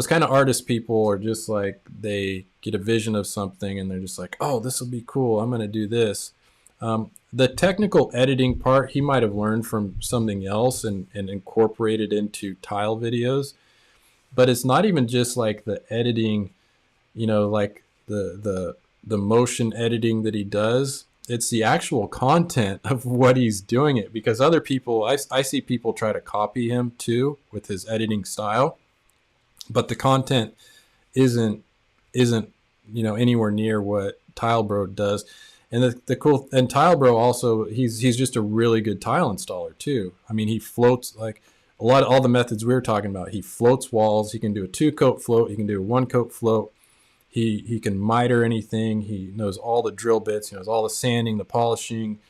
kind of artist people are just like, they get a vision of something and they're just like, oh, this will be cool, I'm going to do this. The technical editing part, he might have learned from something else and incorporated into tile videos. But it's not even just like the editing, like the motion editing that he does. It's the actual content of what he's doing it, because other people, I see people try to copy him too with his editing style, but the content isn't anywhere near what Tile Bro does. And the cool, and Tile Bro also, he's just a really good tile installer too. I mean, he floats like all the methods we were talking about. He floats walls. He can do a 2-coat float. He can do a 1-coat float. He can miter anything. He knows all the drill bits. He knows all the sanding, the polishing.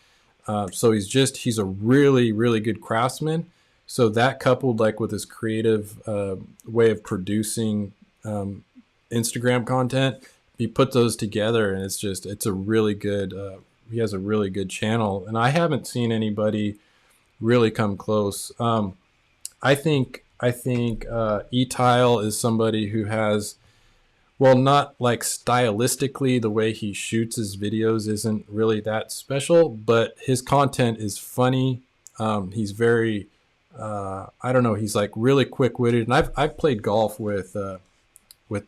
So he's a really, really good craftsman. So that coupled like with his creative way of producing Instagram content, you put those together and it's a really good, he has a really good channel. And I haven't seen anybody really come close. I think E-Tile is somebody who has, well, not like stylistically, the way he shoots his videos isn't really that special, but his content is funny. He's very, I don't know, he's like really quick-witted. And I've played golf with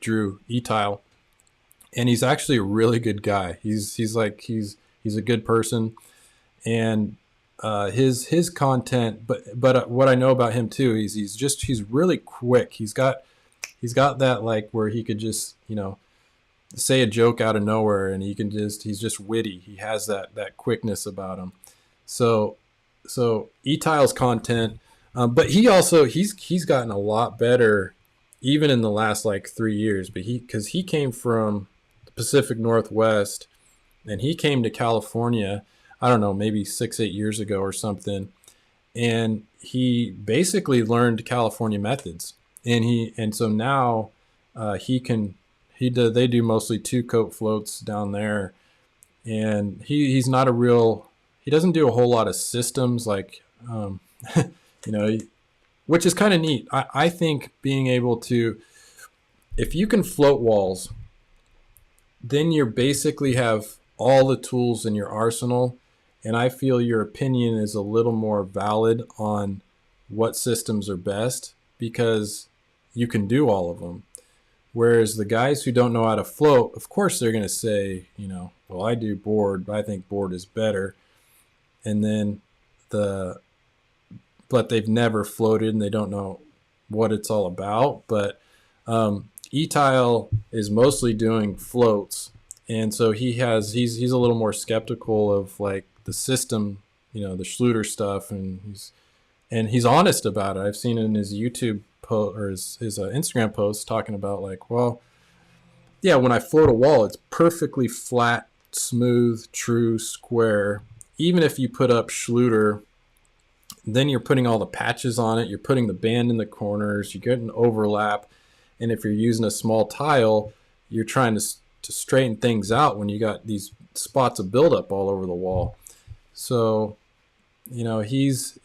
Drew E-Tile, and he's actually a really good guy. He's a good person, and his content, but what I know about him too is he's really quick. He's got that like where he could just say a joke out of nowhere, and he's just witty. He has that quickness about him. So E-Tile's content, but he's gotten a lot better even in the last like 3 years. But because he came from the Pacific Northwest and he came to California, I don't know, maybe 6-8 years ago or something, and he basically learned California methods. And so now they do mostly 2-coat floats down there, and he doesn't do a whole lot of systems like which is kind of neat. I think being able to, if you can float walls, then you basically have all the tools in your arsenal, and I feel your opinion is a little more valid on what systems are best because you can do all of them. Whereas the guys who don't know how to float, of course they're going to say, well, I do board, but I think board is better. And then but they've never floated and they don't know what it's all about. But E-Tile is mostly doing floats. And so he's a little more skeptical of like the system, the Schluter stuff, and he's honest about it. I've seen in his YouTube post or his Instagram posts talking about like, well, yeah, when I float a wall, it's perfectly flat, smooth, true, square. Even if you put up Schluter, then you're putting all the patches on it. You're putting the band in the corners. You get an overlap, and if you're using a small tile, you're trying to straighten things out when you got these spots of buildup all over the wall. So, he's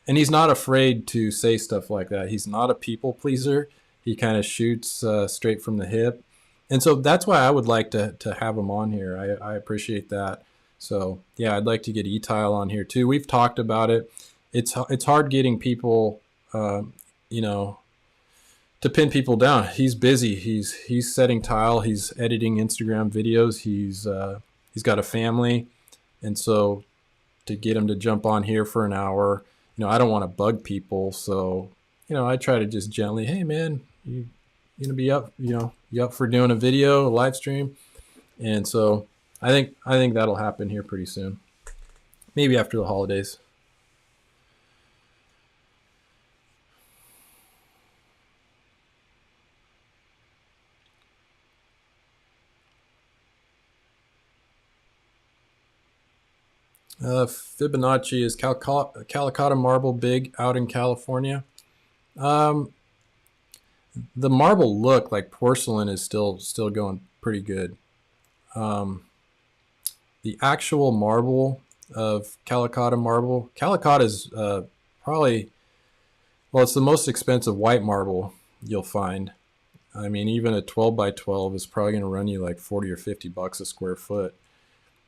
and he's not afraid to say stuff like that. He's not a people pleaser. He kind of shoots straight from the hip. And so that's why I would like to have him on here. I appreciate that. So yeah, I'd like to get E-Tile on here too. We've talked about it. It's hard getting people, to pin people down. He's busy. He's setting tile. He's editing Instagram videos. He's got a family, and so to get him to jump on here for an hour, I don't want to bug people. So I try to just gently, hey man, you gonna be up? You up for doing a video, a live stream? And so I think that'll happen here pretty soon, maybe after the holidays. Fibonacci, is Calicotta marble big out in California? Um, the marble look, like porcelain, is still going pretty good. The actual marble of Calicotta marble, Calicotta is probably, well, it's the most expensive white marble you'll find. I mean, even a 12 by 12 is probably going to run you like 40 or 50 bucks a square foot.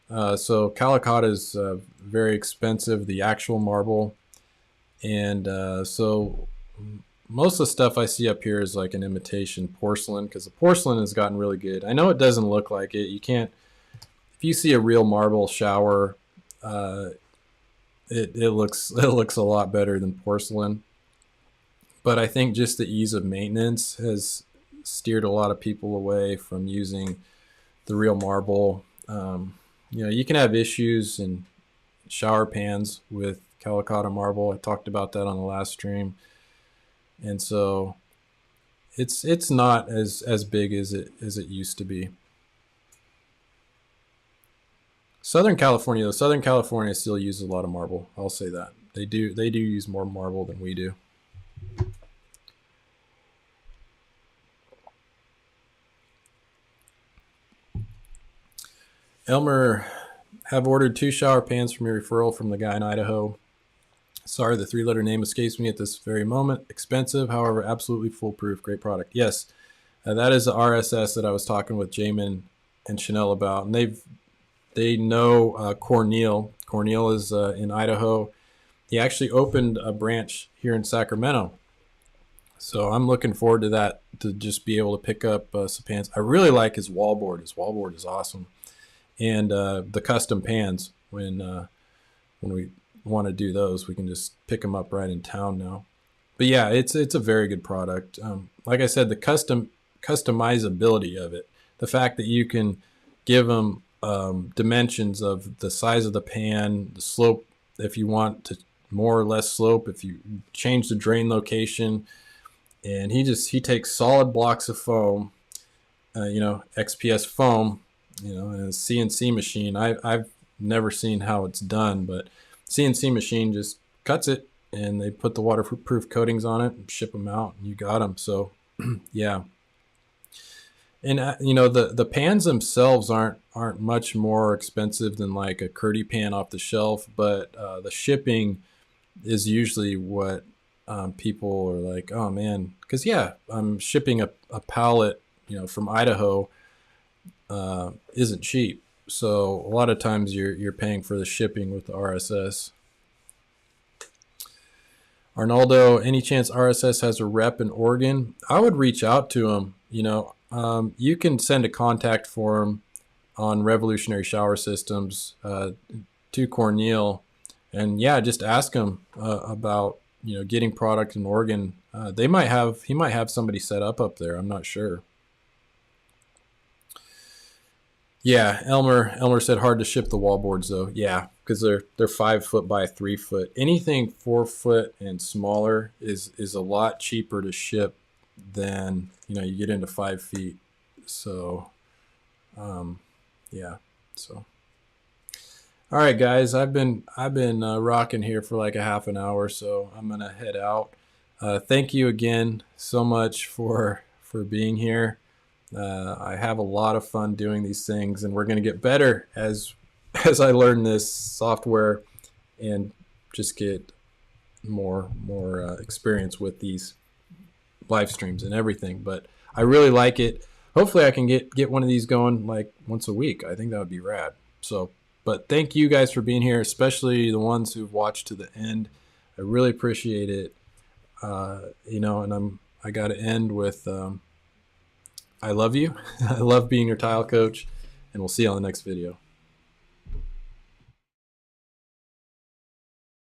So Calicotta is very expensive, the actual marble. And so most of the stuff I see up here is like an imitation porcelain, because the porcelain has gotten really good. I know it doesn't look like it. You can't, if you see a real marble shower, it looks a lot better than porcelain. But I think just the ease of maintenance has steered a lot of people away from using the real marble. You can have issues in shower pans with Calicotta marble. I talked about that on the last stream. And so it's not as big as it used to be. Southern California still uses a lot of marble. I'll say that. They do use more marble than we do. Elmer, have ordered 2 shower pans from your referral from the guy in Idaho. Sorry, the 3-letter name escapes me at this very moment. Expensive, however, absolutely foolproof. Great product. Yes, that is the RSS that I was talking with Jamin and Chanel about. And they know Cornel. Cornel is in Idaho. He actually opened a branch here in Sacramento. So I'm looking forward to that, to just be able to pick up some pans. I really like his wallboard. His wallboard is awesome. And the custom pans, when we want to do those, we can just pick them up right in town now. But yeah, it's a very good product. Like I said, the customizability of it, the fact that you can give them dimensions of the size of the pan, the slope, if you want to more or less slope, if you change the drain location. And he takes solid blocks of foam, XPS foam, and a CNC machine. I've never seen how it's done, but CNC machine just cuts it, and they put the waterproof coatings on it and ship them out, and you got them. So yeah. And the pans themselves aren't much more expensive than like a Curdy pan off the shelf, but the shipping is usually what people are like, oh man, because I'm shipping a pallet from Idaho isn't cheap. So a lot of times you're paying for the shipping with the RSS. Arnaldo, any chance RSS has a rep in Oregon? I would reach out to him. You can send a contact form on Revolutionary Shower Systems to Cornel, and just ask him about getting product in Oregon. He might have somebody set up there. I'm not sure. Yeah, Elmer said hard to ship the wallboards though. Yeah, because they're 5 foot by 3 foot. Anything 4 foot and smaller is a lot cheaper to ship than you get into 5 feet. So, So, all right, guys, I've been rocking here for like a half an hour, so I'm gonna head out. Thank you again so much for being here. I have a lot of fun doing these things, and we're going to get better as I learn this software and just get more experience with these live streams and everything. But I really like it. Hopefully I can get one of these going like once a week. I think that would be rad. So, but thank you guys for being here, especially the ones who've watched to the end. I really appreciate it. And I got to end with I love you. I love being your tile coach, and we'll see you on the next video.